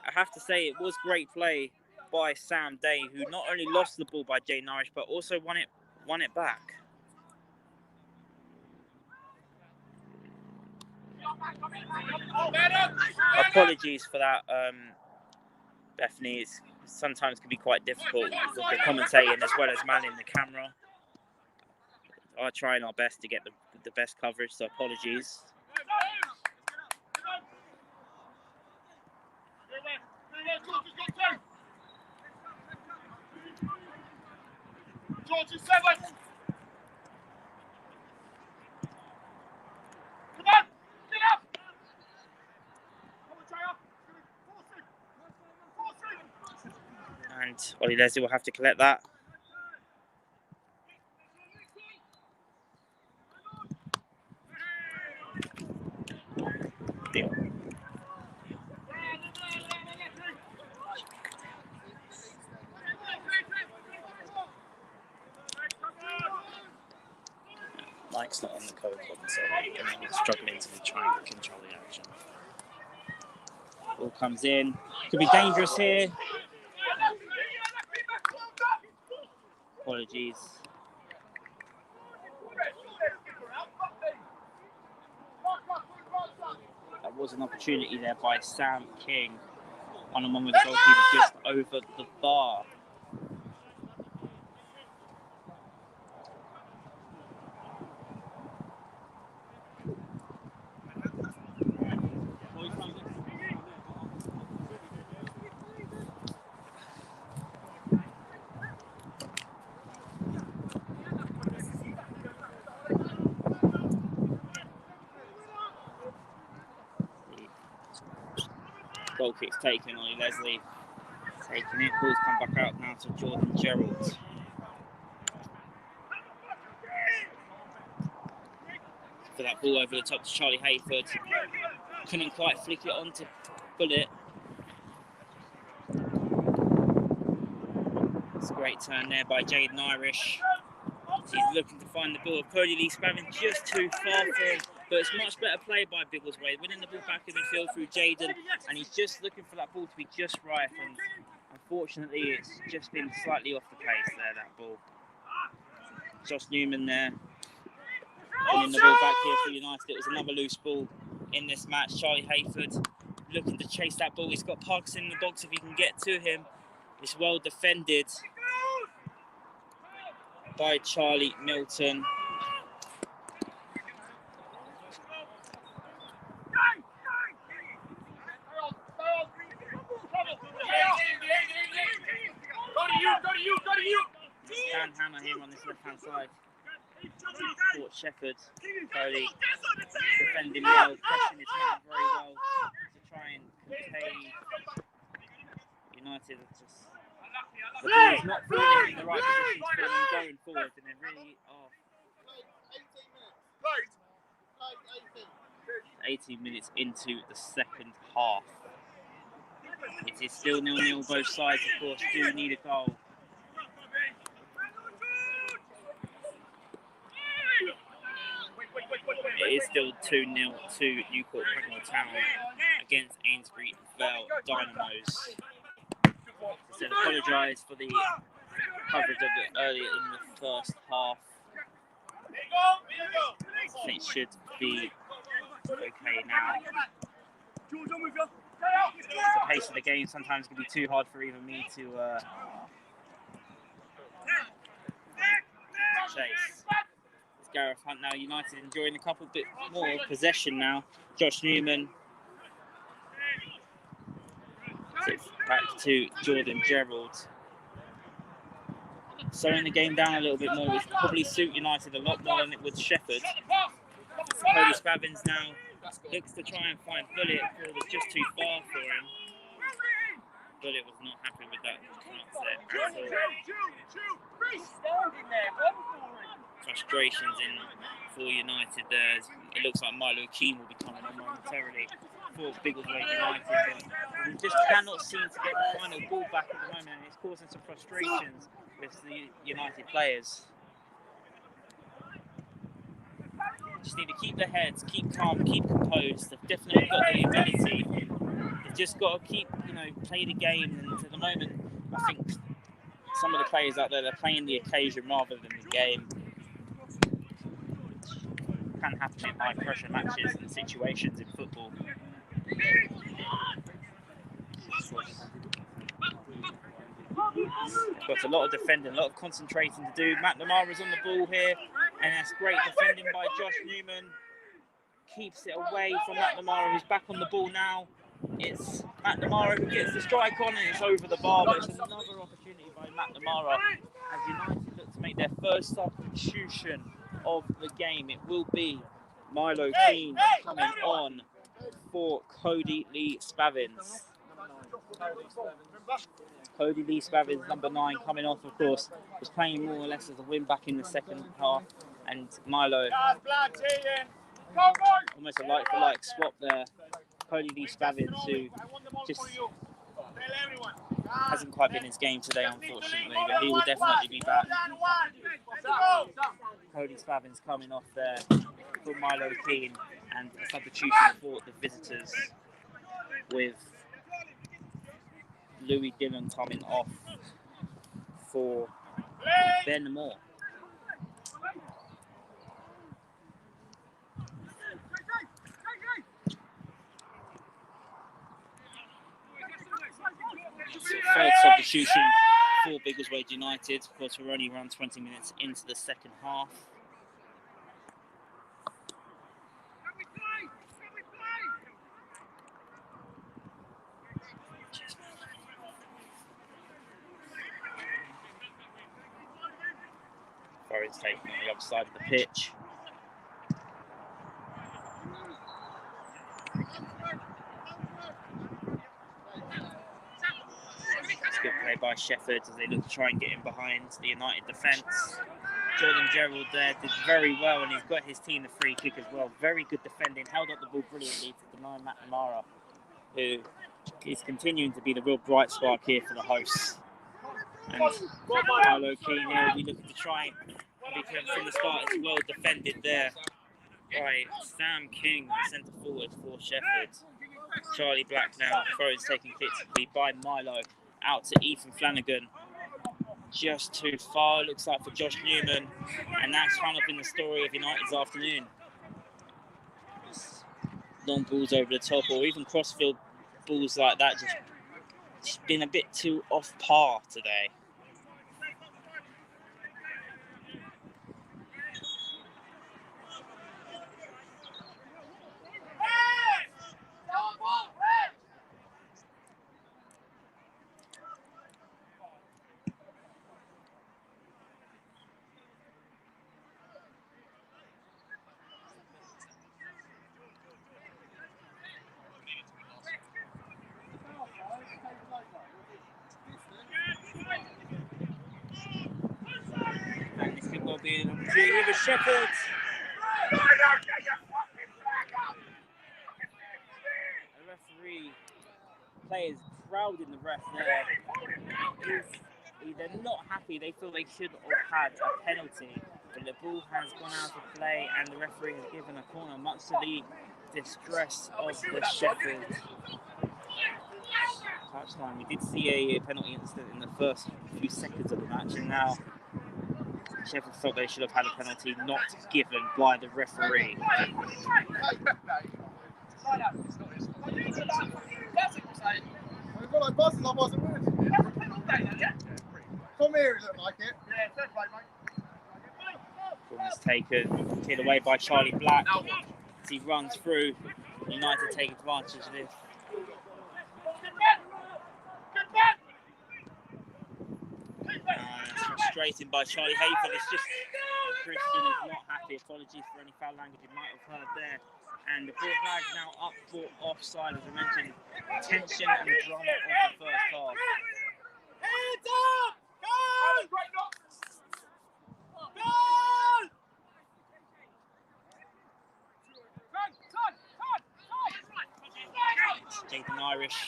I have to say it was great play by Sam Day, who not only lost the ball by Jaden Irish, but also won it back. Apologies for that, Bethany. It sometimes can be quite difficult with the commentating as well as manning the camera. I'm trying our best to get the best coverage, so apologies. George is 7. Come on, get up. And Ollie Leslie will have to collect that. Deal. Mike's not on the code one, so he's struggling to try and control the action. Ball comes in. Could be dangerous here. Apologies. That was an opportunity there by Sam King. On with the goalkeeper just over the bar. Goal kick's taken, Ollie Leslie taking it. Ball's come back out now to Jordan Gerald. For that ball over the top to Charlie Hayford. Couldn't quite flick it on to Bullet. It's a great turn there by Jaden Irish. He's looking to find the ball. Cody Lee Spavin just too far for him. But it's much better play by Biggleswade, winning the ball back in the field through Jaden, and he's just looking for that ball to be just right, and unfortunately it's just been slightly off the pace there, that ball. Josh Newman there, winning the ball back here for United. It was another loose ball in this match. Charlie Hayford looking to chase that ball. He's got Parkinson in the box if he can get to him. It's well defended by Charlie Milton. Dan Hammer here on this left-hand side. Fort Shefford. Cody defending well, pressing his man very well to try and contain United. The ball is not falling in the right position for them going forward, and they really are. 18 minutes into the second half. It is still 0-0 both sides, of course, do need a goal. It is still 2-0 to Newport Pagnell Town against Ainsbury Vale Dynamos. I said apologise for the coverage of it earlier in the first half. I think it should be okay now. The pace of the game sometimes can be too hard for even me to chase. It's Gareth Hunt now. United enjoying a couple bit more possession now. Josh Newman. Back to Jordan Gerald. Slowing the game down a little bit more, which would probably suit United a lot more than it would Shefford. Cody Spavins now looks to try and find Bullet. It was just too far for him. Bullet was not happy with that at all. Frustrations in for United there. It looks like Milo Keane will be coming on momentarily for Biggleswade United. But we just cannot seem to get the final ball back at the moment, and it's causing some frustrations with the United players. Just need to keep their heads, keep calm, keep composed. They've definitely got the ability. They've just got to keep, play the game. And at the moment, I think some of the players out there, they're playing the occasion rather than the game. Which can happen in high pressure matches and situations in football. Got a lot of defending, a lot of concentrating to do. McNamara's on the ball here, and that's great defending by Josh Newman. Keeps it away from McNamara, who's back on the ball now. It's McNamara who gets the strike on, and it's over the bar, but it's another opportunity by McNamara as United look to make their first substitution of the game. It will be Milo Keane coming on for Cody Lee Spavins. Cody Lee Spavins, number 9, coming off, of course, was playing more or less as a win back in the second half, and Milo, almost a like-for-like swap there. Cody Lee Spavins, who just hasn't quite been his game today, unfortunately, but he will definitely be back. Cody Spavins coming off there for Milo Keane, and a substitution for the visitors with Louis Dillon coming off for Ben Moore. Third substitution for Biggleswade United. Of course, we're only around 20 minutes into the second half. Forrest's taking on the other side of the pitch. It's good play by Shefford as they look to try and get in behind the United defence. Jordan Gerald there did very well, and he's got his team the free kick as well. Very good defending, held up the ball brilliantly to deny McNamara, who is continuing to be the real bright spark here for the hosts. And Milo Keane here will be looking to try and be from the start. It's well defended there by Sam King, centre forward for Shefford. Charlie Black now, throw is taken critically by Milo, out to Ethan Flanagan. Just too far, looks like, for Josh Newman, and that's kind of been the story of United's afternoon. Long balls over the top, or even crossfield balls like that, just been a bit too off par today. And this could well be an opportunity for Shefford. The referee, players crowding the ref there. They're not happy. They feel they should have had a penalty, but the ball has gone out of play, and the referee has given a corner, much to the distress of the Sheffield touchline. We did see a penalty incident in the first few seconds of the match, and now Sheffield thought they should have had a penalty not given by the referee. From here, it looked like it. Yeah, fair play, mate. Corner's taken, cleared away by Charlie Black as he runs through. United take advantage of this. It's frustrating by Charlie Hayford. It's just Christian is not happy. Apologies for any foul language you might have heard there. And the ball flag now up for offside, as I mentioned. Tension and drama of the first half. Hands up! Go! Jaden Irish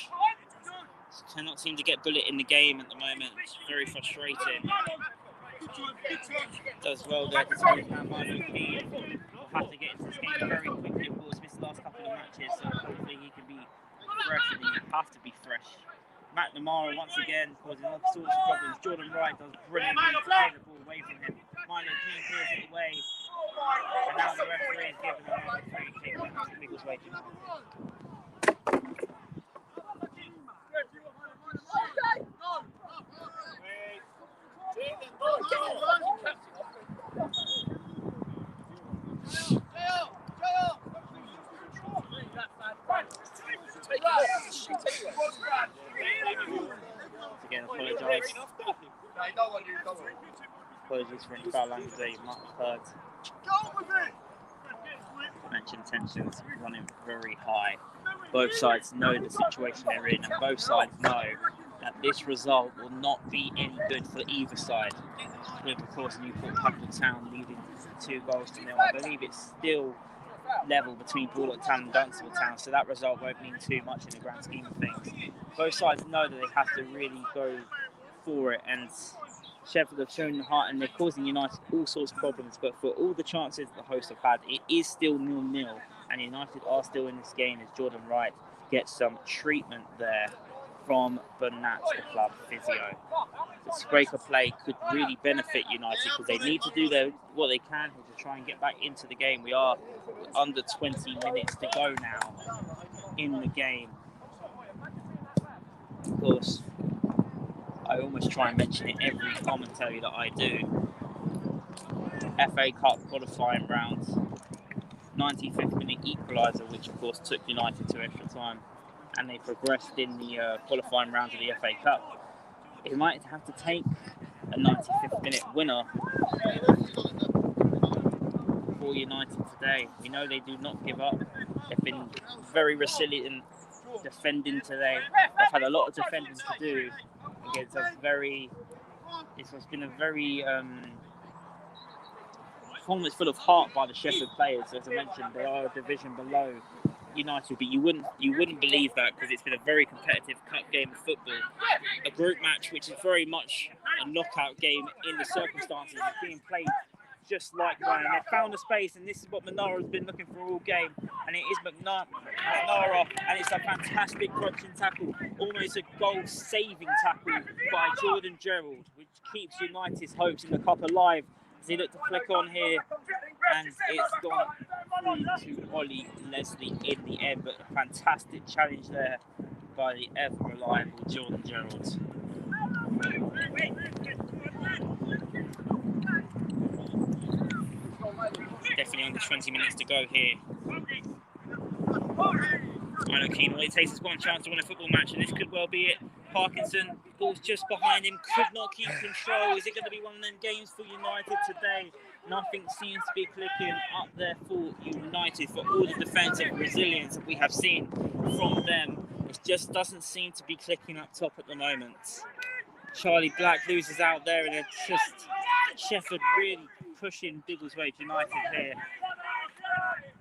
cannot seem to get bullet in the game at the moment. It's very frustrating. Does well there to take down Milo Keane. Will have to get into this game very quickly. Of course, missed the last couple of matches, so hopefully he can be fresh, and he have to be fresh. McNamara once again causing all sorts of problems. Jordan Wright does brilliantly to clear the ball away from him. Milo Keane clears it away, and now the referee is giving another free kick to Biggleswade United. Again, apologise. Apologies for any foul language that you might have heard. Mentioned tensions running very high. both sides know the situation they're in, and both sides know that this result will not be any good for either side. With, of course, Newport Capital Town leading 2 goals to 0. I believe it's still level between Bullock Town and Dunstable Town, so that result won't mean too much in the grand scheme of things. Both sides know that they have to really go for it, and Shefford have shown the heart, and they're causing United all sorts of problems, but for all the chances the hosts have had, it is still 0-0, and United are still in this game as Jordan Wright gets some treatment there from Bernat, the club physio. The scraper play could really benefit United because they need to do what they can to try and get back into the game. We are under 20 minutes to go now in the game. Of course, I almost try and mention it every commentary that I do. FA Cup qualifying round, 95th minute equaliser, which of course took United to extra time, and they progressed in the qualifying round of the FA Cup. It might have to take a 95th minute winner for United today. We know they do not give up. They've been very resilient defending today. They've had a lot of defending to do against it's been a very performance full of heart by the Shefford players. As I mentioned, they are a division below United, but you wouldn't believe that because it's been a very competitive cup game of football. A group match which is very much a knockout game in the circumstances is being played just like that. And they found a space, and this is what Manara has been looking for all game, and it is Manara, and it's a fantastic crunching tackle, almost a goal-saving tackle by Jordan Gerald, which keeps United's hopes in the cup alive. As he looked to flick on here, and it's gone through to Ollie Leslie in the end, but a fantastic challenge there by the ever-reliable Jordan Gerald. Definitely under 20 minutes to go here. I know Keane only takes his one chance to win a football match, and this could well be it. Parkinson, ball's just behind him, could not keep control. Is it going to be one of them games for United today? Nothing seems to be clicking up there for United for all the defensive resilience that we have seen from them. It just doesn't seem to be clicking up top at the moment. Charlie Black loses out there, and it's just Shefford really pushing Biggleswade United here.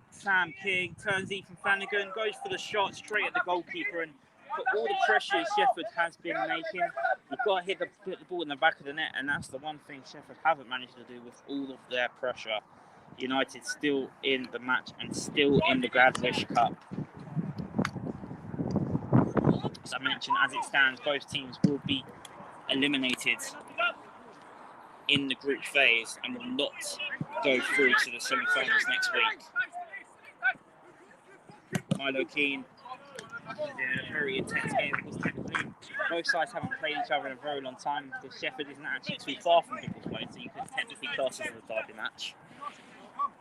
Sam King turns Ethan Flanagan, goes for the shot straight at the goalkeeper, and for all the pressure Shefford has been making, you've got to hit the ball in the back of the net, and that's the one thing Shefford haven't managed to do with all of their pressure. United still in the match and still in the Gladwish Cup. As I mentioned, as it stands, both teams will be eliminated in the group phase and will not go through to the semi-finals next week. Milo Keane in a very intense game because technically both sides haven't played each other in a very long time because Shefford isn't actually too far from Biggleswade, so you could technically class it as a derby match.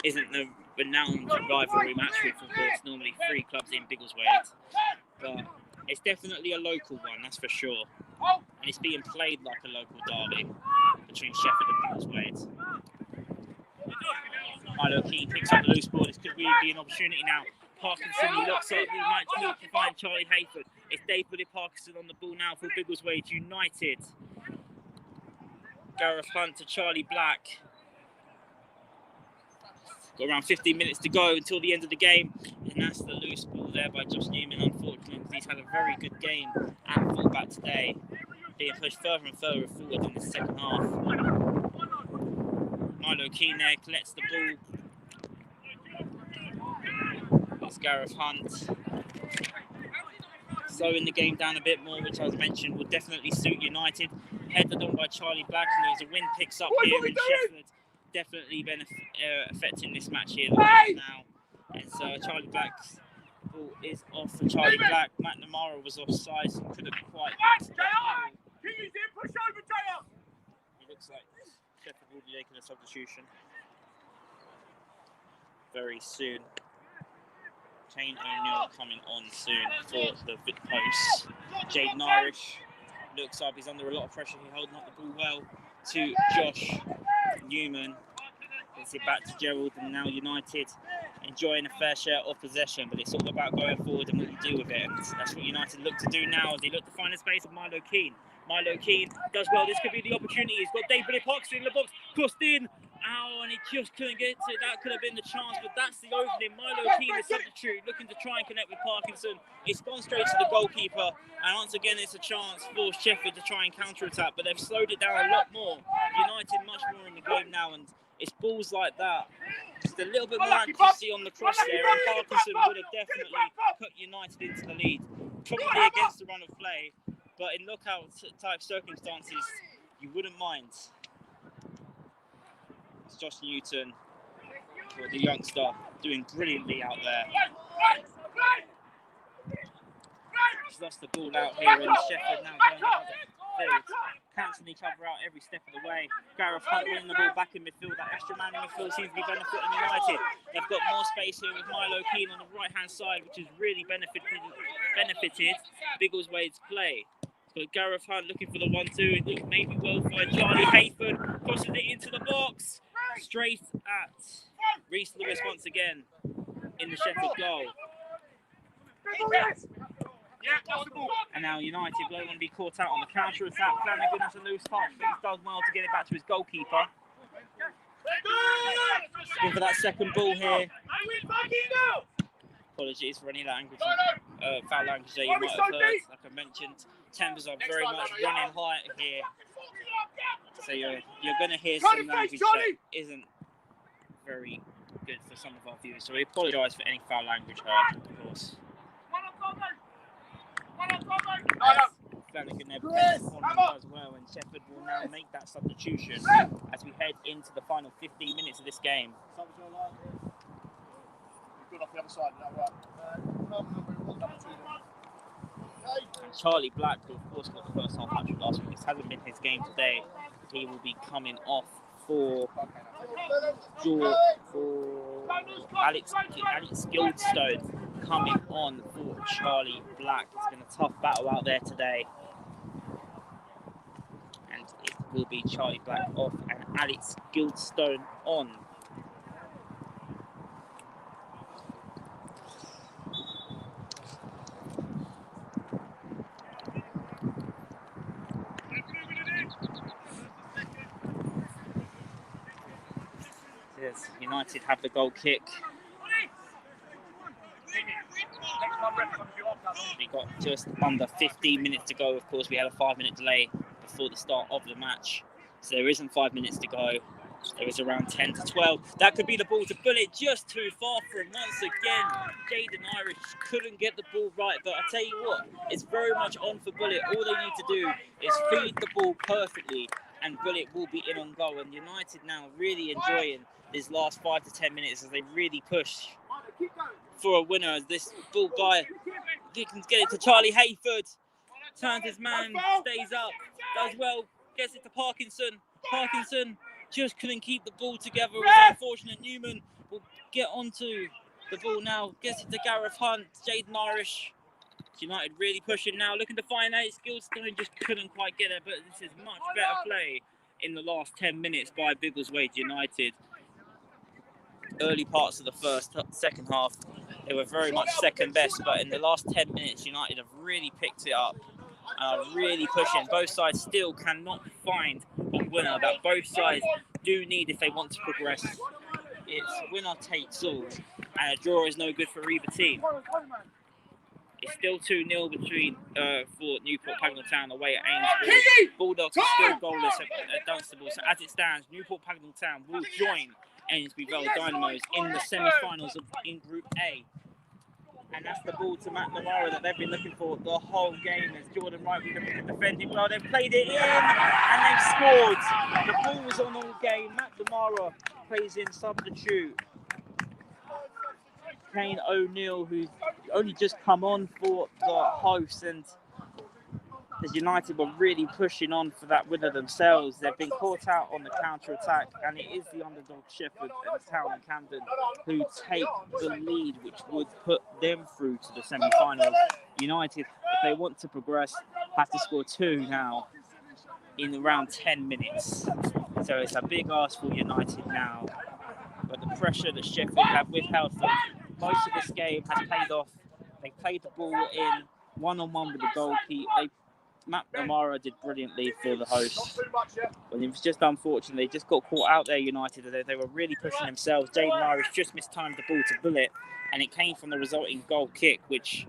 Isn't the renowned rivalry match with, of course, normally 3 clubs in Biggleswade, but it's definitely a local one, that's for sure. And it's being played like a local derby between Shefford and Biggleswade. Milo Keane picks up the loose ball. This could really be an opportunity now. Parkinson, he looks up, he might look to find Charlie Hayford. It's David Parkinson on the ball now for Biggleswade United. Gareth Hunt to Charlie Black. Got around 15 minutes to go until the end of the game, and that's the loose ball there by Josh Newman, unfortunately, because he's had a very good game at fullback today, being pushed further and further forward in the second half. Milo Keane there collects the ball. It's Gareth Hunt. Slowing the game down a bit more, which as I mentioned would definitely suit United. Headed on by Charlie Black, and there's a wind picks up here in Shefford. Definitely affecting this match here now. And so Charlie Black's ball is off for Charlie Black. Matt Namara was offside, so couldn't quite get to the ball. It looks like Shefford will be making a substitution very soon. Kane O'Neill coming on soon for the post. Jaden Irish looks up, he's under a lot of pressure, he's holding up the ball well to Josh Newman. Gets it back to Gerald, and now United enjoying a fair share of possession, but it's all about going forward and what you do with it. And that's what United look to do now as they look to find a space of Milo Keane. Milo Keane does well. This could be the opportunity. He's got David Epoxy in the box, crossed in. Ow, and he just couldn't get to it. That could have been the chance, but that's the opening. Milo Keane, the substitute, looking to try and connect with Parkinson. It's gone straight to the goalkeeper, and once again, it's a chance for Shefford to try and counter-attack, but they've slowed it down a lot more. United much more in the game now, and it's balls like that. Just a little bit more accuracy on the cross there, and Parkinson would have definitely put United into the lead. Probably against the run of play, but in lookout type circumstances, you wouldn't mind. It's Josh Newton, or the youngster, doing brilliantly out there. He's lost the ball out here, and Shefford now going out the field, cancelling each other out every step of the way. Gareth Hunt winning the ball back in midfield. That extra man in midfield seems to be benefiting United. They've got more space here with Milo Keane on the right-hand side, which has really benefited Biggleswade's play. So Gareth Hunt looking for the 1-2. It looks maybe well for Charlie Hayford. Crosses it into the box. Straight at Reese Lewis once again in the Shefford goal. And now United don't want to be caught out on the counter-attack. Flanagan has a loose touch, but he does well to get it back to his goalkeeper. Going for that second ball here. Apologies for any language, foul language that you might have heard. Like I mentioned, tempers are very much running high here. So you're going to hear some language that isn't very good for some of our viewers. So we apologise for any foul language heard, of course. Flanagan there as well, and Shefford will now make that substitution as we head into the final 15 minutes of this game. And Charlie Black, who of course got the first half hat-trick last week, this hasn't been his game today. He will be coming off for Alex Guildstone, coming on for Charlie Black. It's been a tough battle out there today. And it will be Charlie Black off and Alex Guildstone on. Yes, United have the goal kick. We got just under 15 minutes to go. Of course, we had a 5-minute delay before the start of the match, so there isn't 5 minutes to go. There was around 10 to 12. That could be the ball to Bullet, just too far for him once again. Jaden Irish couldn't get the ball right, but I tell you what, it's very much on for Bullet. All they need to do is feed the ball perfectly, and Bullet will be in on goal. And United now really enjoying these last 5 to 10 minutes as they really push for a winner. As this ball guy, he can get it to Charlie Hayford, turns his man, stays up, does well, gets it to Parkinson. Parkinson just couldn't keep the ball together. It was unfortunate. Newman will get onto the ball now, gets it to Gareth Hunt, Jaden Irish. United really pushing now, looking to find out. Guildstone just couldn't quite get it, but this is much better play in the last 10 minutes by Biggleswade United. Early parts of the second half, they were very much second best, but in the last 10 minutes, United have really picked it up and are really pushing. Both sides still cannot find a winner that both sides do need if they want to progress. It's winner takes all, and a draw is no good for either team. It's still 2-0 between for Newport Pagnell Town away at Ainsbury. Bulldogs are still goalless at Dunstable, so as it stands, Newport Pagnell Town will join Ainsbury Vale Dynamos in the semi-finals in Group A. And that's the ball to Matt Navarro that they've been looking for the whole game. As Jordan Wright with the defending well, they've played it in and they've scored. The ball was on all game. Matt Navarro plays in substitute. Kane O'Neill, who's only just come on for the host, and as United were really pushing on for that winner themselves. They've been caught out on the counter-attack, and it is the underdog Shefford Town Campton who take the lead, which would put them through to the semi-finals. United, if they want to progress, have to score 2 now in around 10 minutes. So it's a big ask for United now. but the pressure that Sheffield have withheld for most of this game has paid off. They played the ball in one-on-one with the goalkeeper. Matt Amara did brilliantly for the hosts, but it was just unfortunate. They just got caught out there, United. They were really pushing themselves. Jaden Irish just mistimed the ball to Bullet, and it came from the resulting goal kick, which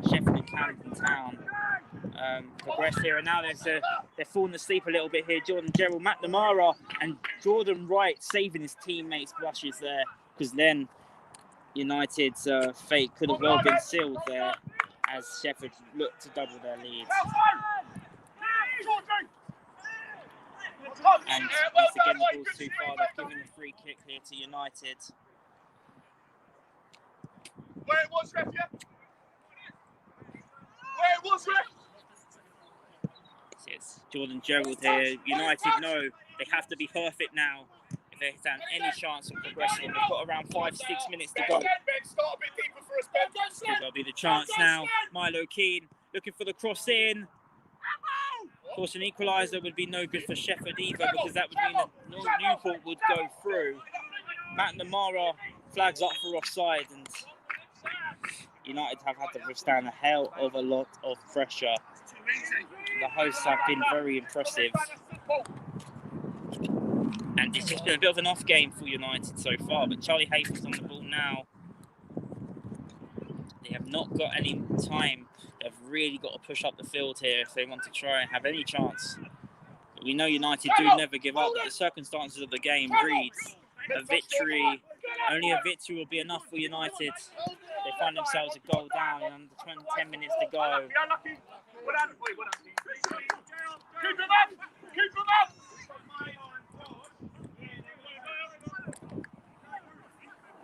Shefford and Campton Town progressed here. And now they're falling asleep a little bit here. Jordan Gerald, Matt Amara, and Jordan Wright saving his teammates' blushes there, because then United's fate could have well been sealed there as Shefford looked to double their lead. And once again, the ball's too far. They've given a free kick here to United. Where it was, ref, yeah? Where it was, ref? It's Jordan Gerald here. United know they have to be perfect now if they stand any chance of progressing. They've got around 5-6 minutes to go. That'll be the chance now. Milo Keane looking for the cross in. Of course, an equaliser would be no good for Shefford either, because that would mean that Newport would go through. Matt Namara flags up for offside, and United have had to withstand a hell of a lot of pressure. The hosts have been very impressive, and it's just been a bit of an off game for United so far. But Charlie Hayford's on the ball now. They have not got any time. They've really got to push up the field here if they want to try and have any chance. But we know United do never give up, but the circumstances of the game reads a victory. Only a victory will be enough for United. They find themselves a goal down in under 10 minutes to go.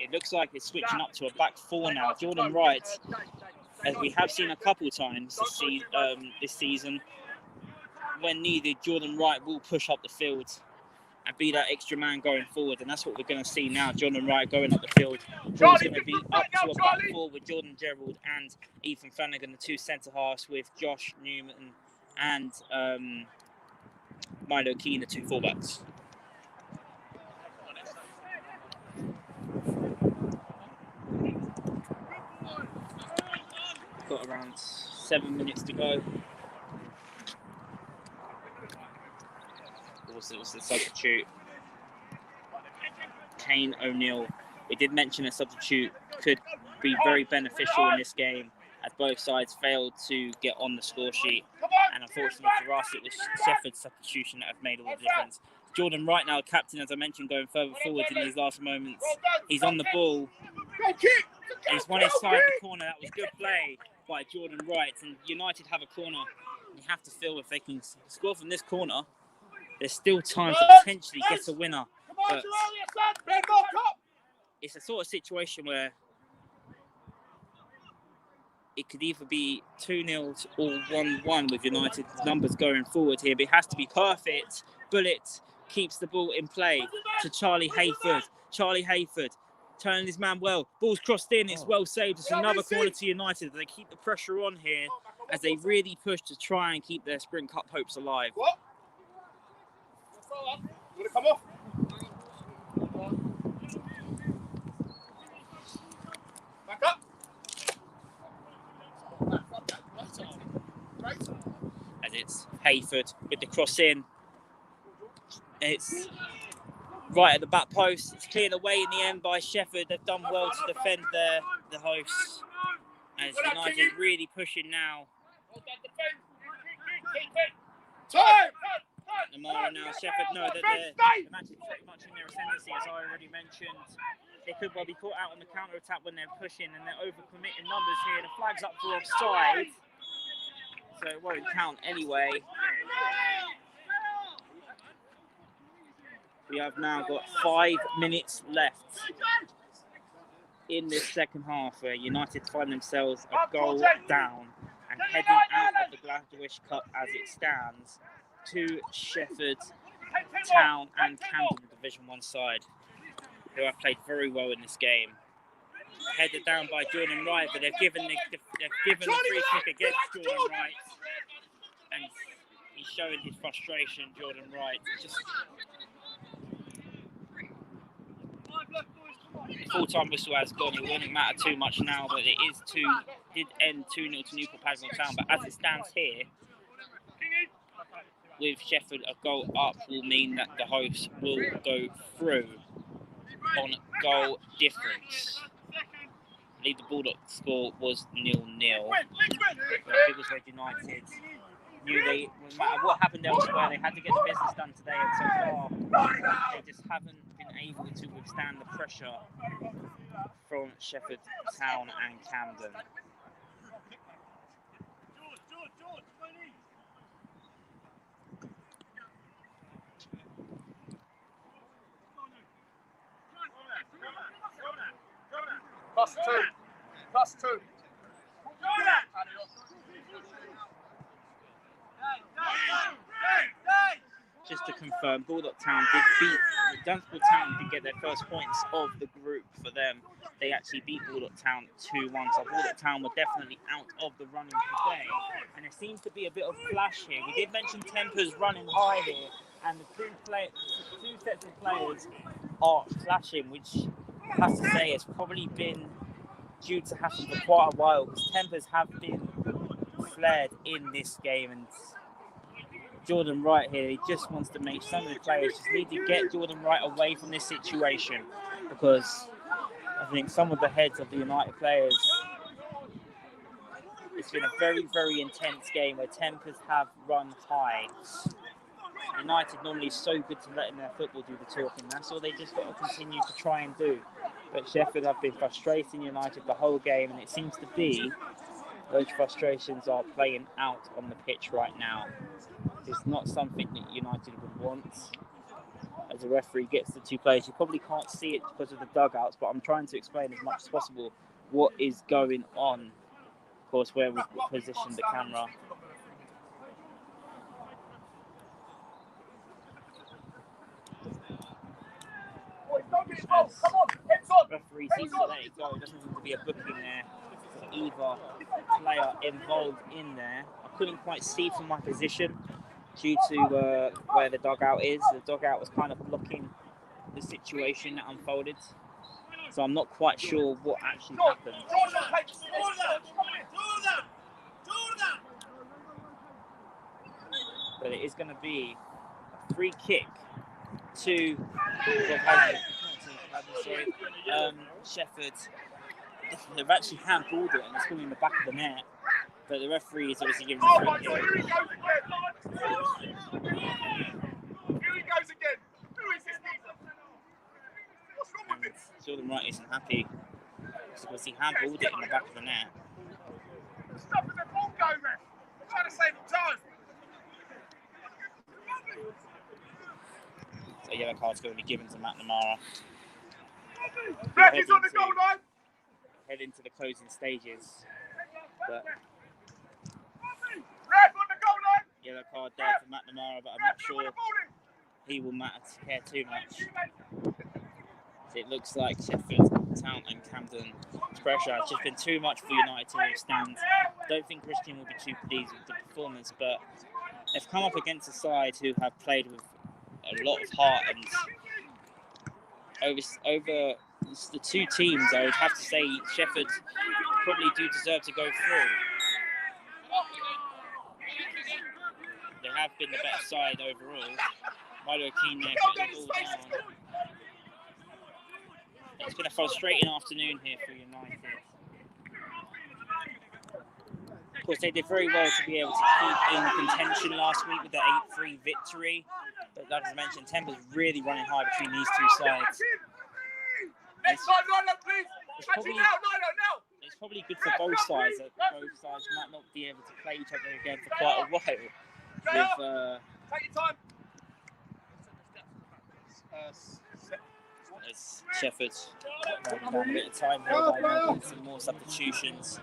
It looks like it's switching up to a back four now. Jordan Wright, as we have seen a couple times this season, when needed, Jordan Wright will push up the field and be that extra man going forward, and that's what we're going to see now. Jordan Wright going up the field. Ball's going to be up to a back four with Jordan Gerald and Ethan Flanagan, the two centre halves, with Josh Newman and Milo Keane, the two fullbacks. Got around 7 minutes to go. Also, was the substitute, Kane O'Neill. We did mention a substitute could be very beneficial in this game, as both sides failed to get on the score sheet. And unfortunately for us, it was Shefford's substitution that have made all the difference. Jordan Wright now, captain, as I mentioned, going further forward in these last moments. He's on the ball. He's won inside the corner. That was good play by Jordan Wright. And United have a corner. You have to feel if they can score from this corner, there's still time to potentially get a winner. But it's a sort of situation where it could either be 2-0 or 1-1 with United's numbers going forward here. But it has to be perfect. Bullet keeps the ball in play to Charlie Hayford. Charlie Hayford turning his man well. Ball's crossed in. It's well saved. It's another corner to United. They keep the pressure on here as they really push to try and keep their Spring Cup hopes alive. What? Gonna come off. Back up. As it's Hayford with the cross in. It's right at the back post. It's cleared away in the end by Shefford. They've done well to defend the hosts. As United really pushing now. Time! Namara now, Shefford know that the match is pretty much in their ascendancy, as I already mentioned. They could well be caught out on the counter-attack when they're pushing, and they're over-committing numbers here. The flag's up for offside, so it won't count anyway. We have now got 5 minutes left in this second half, where United find themselves a goal down and heading out of the Gladwish Cup as it stands to Shefford Town and Campton, the Division 1 side, who have played very well in this game. Headed down by Jordan Wright, but they've given the free kick against Jordan Wright, and he's showing his frustration. Jordan Wright just full-time whistle has gone. It wouldn't matter too much now, but it did end 2-0 to Newport Pagnell Town. But as it stands here, with Shefford a goal up will mean that the hosts will go through on goal difference. I believe the Bulldog score was 0-0. Biggleswade United knew no matter what happened elsewhere, they had to get the business done today, and so far they just haven't been able to withstand the pressure from Shefford Town and Camden. +2. Just to confirm, Bulldog Town did beat Dunstable Town did get their first points of the group for them. They actually beat Bulldog Town 2-1, so Bulldog Town were definitely out of the running today. And there seems to be a bit of flash here. We did mention Tempers running high here, and the two sets of players are clashing, which I have to say has probably been due to happen for quite a while, because Tempers have been flared in this game, and Jordan Wright here, he just wants to make some of the players just need to get Jordan Wright away from this situation, because I think some of the heads of the United players, it's been a very, very intense game where Tempers have run high. United normally so good to letting their football do the talking. That's all they just got to continue to try and do. But Shefford have been frustrating United the whole game, and it seems to be those frustrations are playing out on the pitch right now. It's not something that United would want. As a referee gets the two players, you probably can't see it because of the dugouts, but I'm trying to explain as much as possible what is going on. Of course, where we've positioned the camera. Referee seems to let it go. There doesn't seem to be a booking there for either player involved in there. I couldn't quite see from my position due to where the dugout is. The dugout was kind of blocking the situation that unfolded, so I'm not quite sure what actually happened. But it is going to be a free kick to Shefford. They've actually handballed it, and it's going in the back of the net, but the referee is obviously giving a free kick. Here he goes again. Who is this? What's wrong with this? Jordan Wright isn't happy because he handballed it in the back of the net. Stop with the ball go, ref. I'm trying to save time. So yellow card's going to be given to McNamara. Ref is on the goal line. Head into the closing stages, but Ref on the goal line. yellow card there for McNamara, but I'm not sure he will care too much. So it looks like Shefford Town and Camden's pressure has just been too much for United to withstand. I don't think Christian will be too pleased with the performance, but they've come up against a side who have played with a lot of heart, and over the two teams, I would have to say Shefford probably do deserve to go through. They have been the better side overall. Milo Keane there putting the ball down. It's been a frustrating afternoon here for United. Of course, they did very well to be able to keep in contention last week with the 8-3 victory. But like I mentioned, Temper's really running high between these two sides. It's probably good for both sides. That both sides might not be able to play each other again for quite a while. Take your time. As Shefford have a bit of time here by making some more substitutions.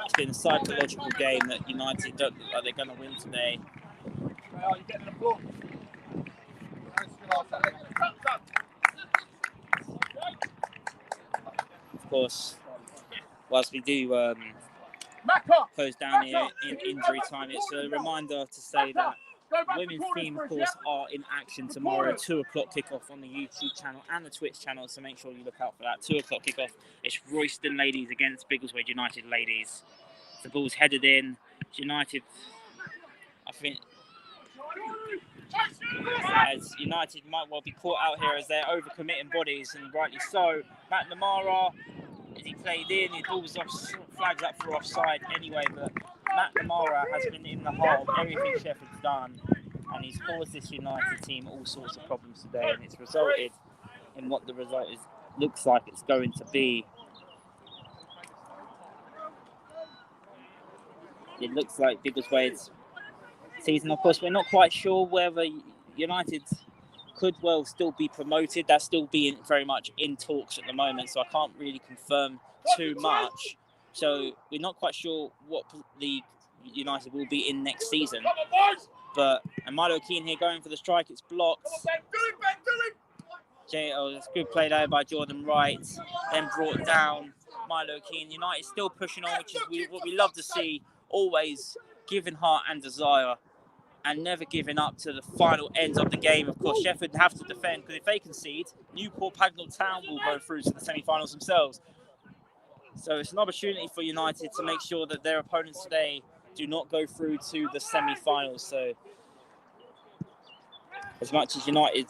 It's been a psychological game that United don't look like they're going to win today. Of course, whilst we do close down here in injury time, it's a reminder to say that Go back to women's corners, team, of Chris, course, yeah? are in action tomorrow. 2 o'clock kickoff on the YouTube channel and the Twitch channel, so make sure you look out for that. 2 o'clock kickoff. It's Royston ladies against Biggleswade United ladies. The ball's headed in. United, I think, as United might well be caught out here as they're overcommitting bodies, and rightly so. Matt Namara, as he played in, his ball's off, flags up for offside anyway, but Matt Namara has been in the heart of everything Shefford's done, and he's caused this United team all sorts of problems today, and it's resulted in what the result looks like it's going to be. It looks like Biggleswade's season, of course, we're not quite sure whether United could well still be promoted. That's still being very much in talks at the moment, so I can't really confirm too much. So we're not quite sure what league United will be in next season. But Milo Keane here going for the strike. It's blocked. That's good play there by Jordan Wright. Then brought down Milo Keane. United still pushing on, which is what we love to see. Always giving heart and desire, and never giving up to the final ends of the game. Of course, Shefford have to defend, because if they concede, Newport Pagnell Town will go through to the semi-finals themselves. So it's an opportunity for United to make sure that their opponents today do not go through to the semi-finals. So as much as United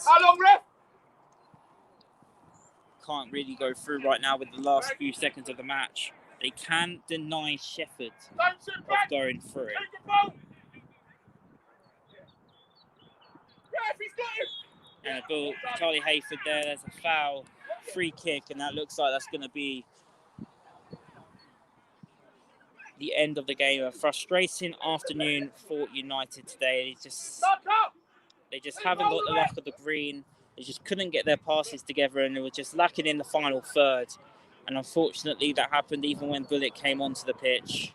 can't really go through right now with the last few seconds of the match, they can deny Shefford of going through. And a goal, Charlie Hayford there, there's a foul, free kick, and that looks like that's going to be the end of the game. A frustrating afternoon for United today. They just haven't got the luck of the green. They just couldn't get their passes together, and they were just lacking in the final third. And unfortunately, that happened even when Bullock came onto the pitch.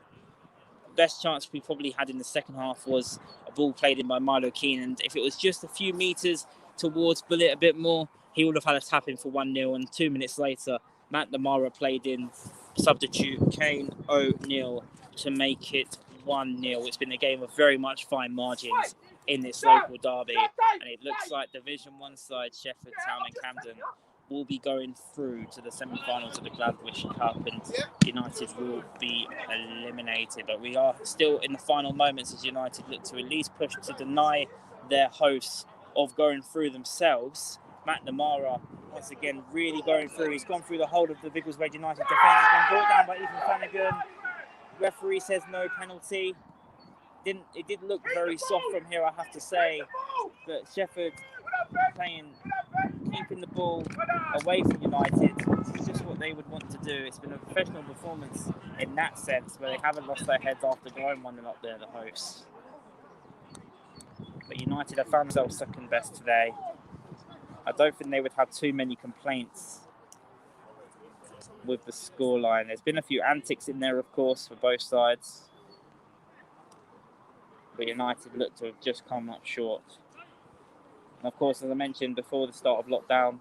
The best chance we probably had in the second half was a ball played in by Milo Keane, and if it was just a few metres towards Bullet a bit more, he would have had a tap in for 1-0, and 2 minutes later, Matt Namara played in substitute Kane O'Neill to make it 1-0. It's been a game of very much fine margins in this local derby, and it looks like Division 1 side Shefford Town and Camden will be going through to the semi-finals of the Gladwish Cup, and United will be eliminated. But we are still in the final moments as United look to at least push to deny their hosts of going through themselves. Matt Namara, once again, really going through. He's gone through the whole of the Biggleswade United defence. He's been brought down by Ethan Flanagan. Referee says no penalty. It did look very soft from here, I have to say. But Shefford keeping the ball away from United. This is just what they would want to do. It's been a professional performance in that sense, where they haven't lost their heads after going 1-0 up there, the hosts. But United have found themselves second best today. I don't think they would have too many complaints with the scoreline. There's been a few antics in there, of course, for both sides. But United look to have just come up short. And of course, as I mentioned before the start of lockdown,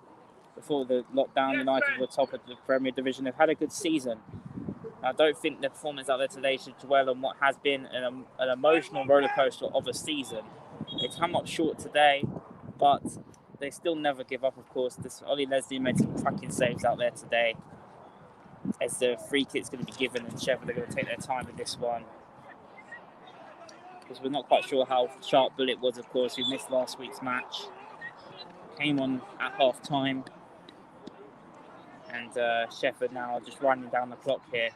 United were top of the Premier Division. They've had a good season. I don't think the performance out there today should dwell on what has been an emotional rollercoaster of a season. It's come up short today, but they still never give up, of course. Ollie Leslie made some cracking saves out there today. As the free kick's going to be given, and Shefford are going to take their time with this one. Because we're not quite sure how sharp Bullet was, of course, who missed last week's match. Came on at half time. And Shefford now are just running down the clock here.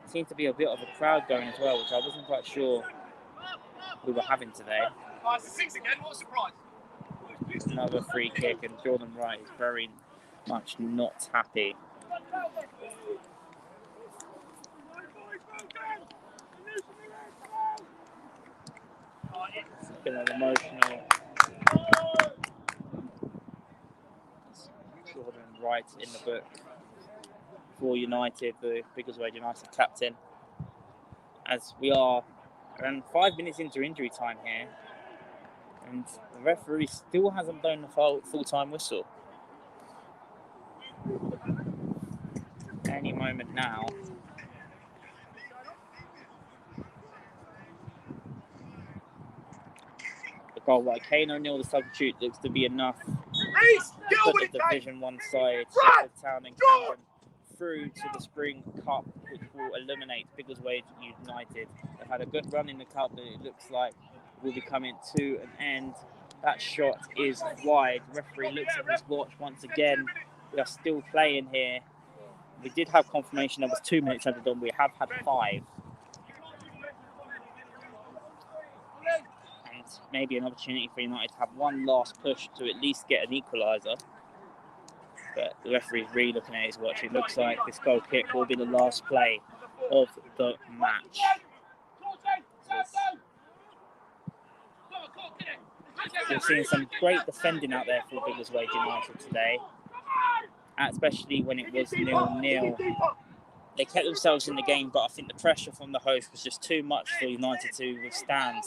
Seems to be a bit of a crowd going as well, which I wasn't quite sure we were having today. Another free kick, and Jordan Wright is very much not happy. It's been an emotional. Jordan Wright in the book for United, the Biggleswade United captain. As we are around 5 minutes into injury time here, and the referee still hasn't blown the full-time whistle. Any moment now. goal by Kane O'Neill, the substitute, looks to be enough Reece, to get put over the it, mate. Division 1 side, Shefford Town and Campton, through to the Spring Cup, which will eliminate Biggleswade United. They've had a good run in the Cup, but it looks like will be coming to an end. That shot is wide. Referee looks at his watch once again. We are still playing here. We did have confirmation there was 2 minutes added on. We have had 5. And maybe an opportunity for United to have one last push to at least get an equaliser. But the referee's really looking at his watch. It looks like this goal kick will be the last play of the match. We've seen some great defending out there for Biggleswade United today, especially when it was 0-0. They kept themselves in the game, but I think the pressure from the host was just too much for United to withstand.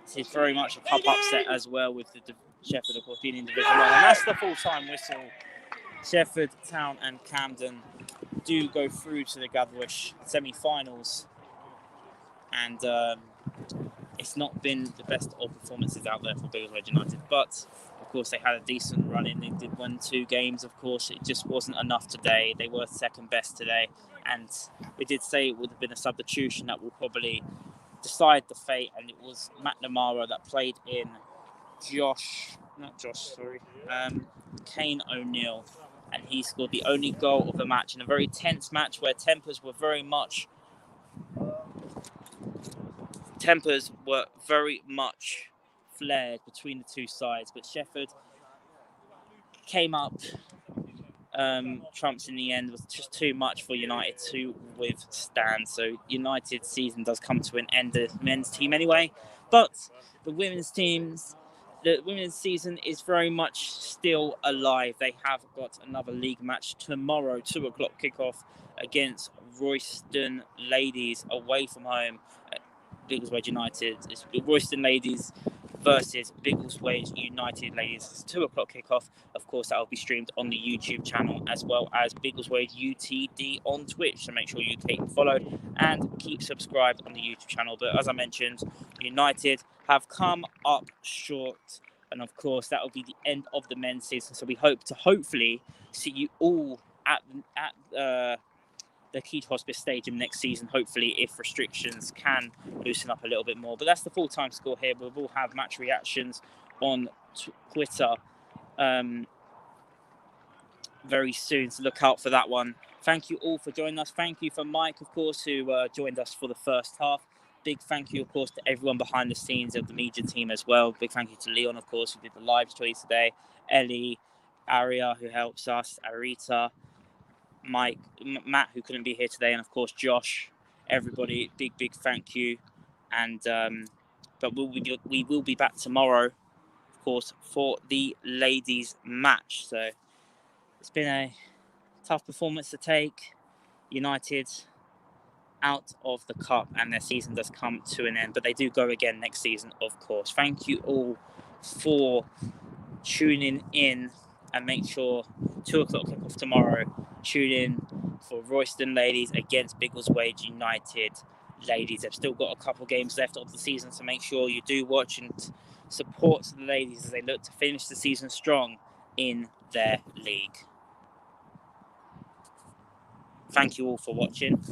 This is very much a cup upset as well, with the Shefford, of course, being in Division 1. And that's the full-time whistle. Shefford Town and Camden do go through to the Gladwish semi-finals. And it's not been the best of performances out there for Biggleswade United. But, of course, they had a decent run in. They did win 2 games, of course. It just wasn't enough today. They were second best today. And we did say it would have been a substitution that will probably decide the fate. And it was McNamara that played in Kane O'Neill. And he scored the only goal of the match in a very tense match where tempers were very much flared between the two sides, but Shefford came up trumps in the end. Was just too much for United to withstand. So United's season does come to an end, the men's team anyway, but the women's season is very much still alive. They have got another league match tomorrow, 2 o'clock kickoff against Royston Ladies away from home. Biggleswade United. It's Royston Ladies versus Biggleswade United Ladies. It's 2 o'clock kickoff. Of course, that will be streamed on the YouTube channel as well as Biggleswade UTD on Twitch. So make sure you keep followed and keep subscribed on the YouTube channel. But as I mentioned, United have come up short. And of course, that will be the end of the men's season. So we hope to hopefully see you all at the Keith Hospice Stadium next season, hopefully, if restrictions can loosen up a little bit more. But that's the full-time score here. We will have match reactions on Twitter very soon, so look out for that one. Thank you all for joining us. Thank you for Mike, of course, who joined us for the first half. Big thank you, of course, to everyone behind the scenes of the media team as well. Big thank you to Leon, of course, who did the live tweets today. Ellie, Aria, who helps us, Arita, Mike, Matt, who couldn't be here today, and of course Josh. Everybody, big thank you. And but we will be back tomorrow, of course, for the ladies' match. So it's been a tough performance to take. United out of the cup, and their season does come to an end. But they do go again next season, of course. Thank you all for tuning in, and make sure 2 o'clock kickoff tomorrow. Tune in for Royston Ladies against Biggleswade United Ladies. They've still got a couple games left of the season, so make sure you do watch and support the ladies as they look to finish the season strong in their league. Thank you all for watching.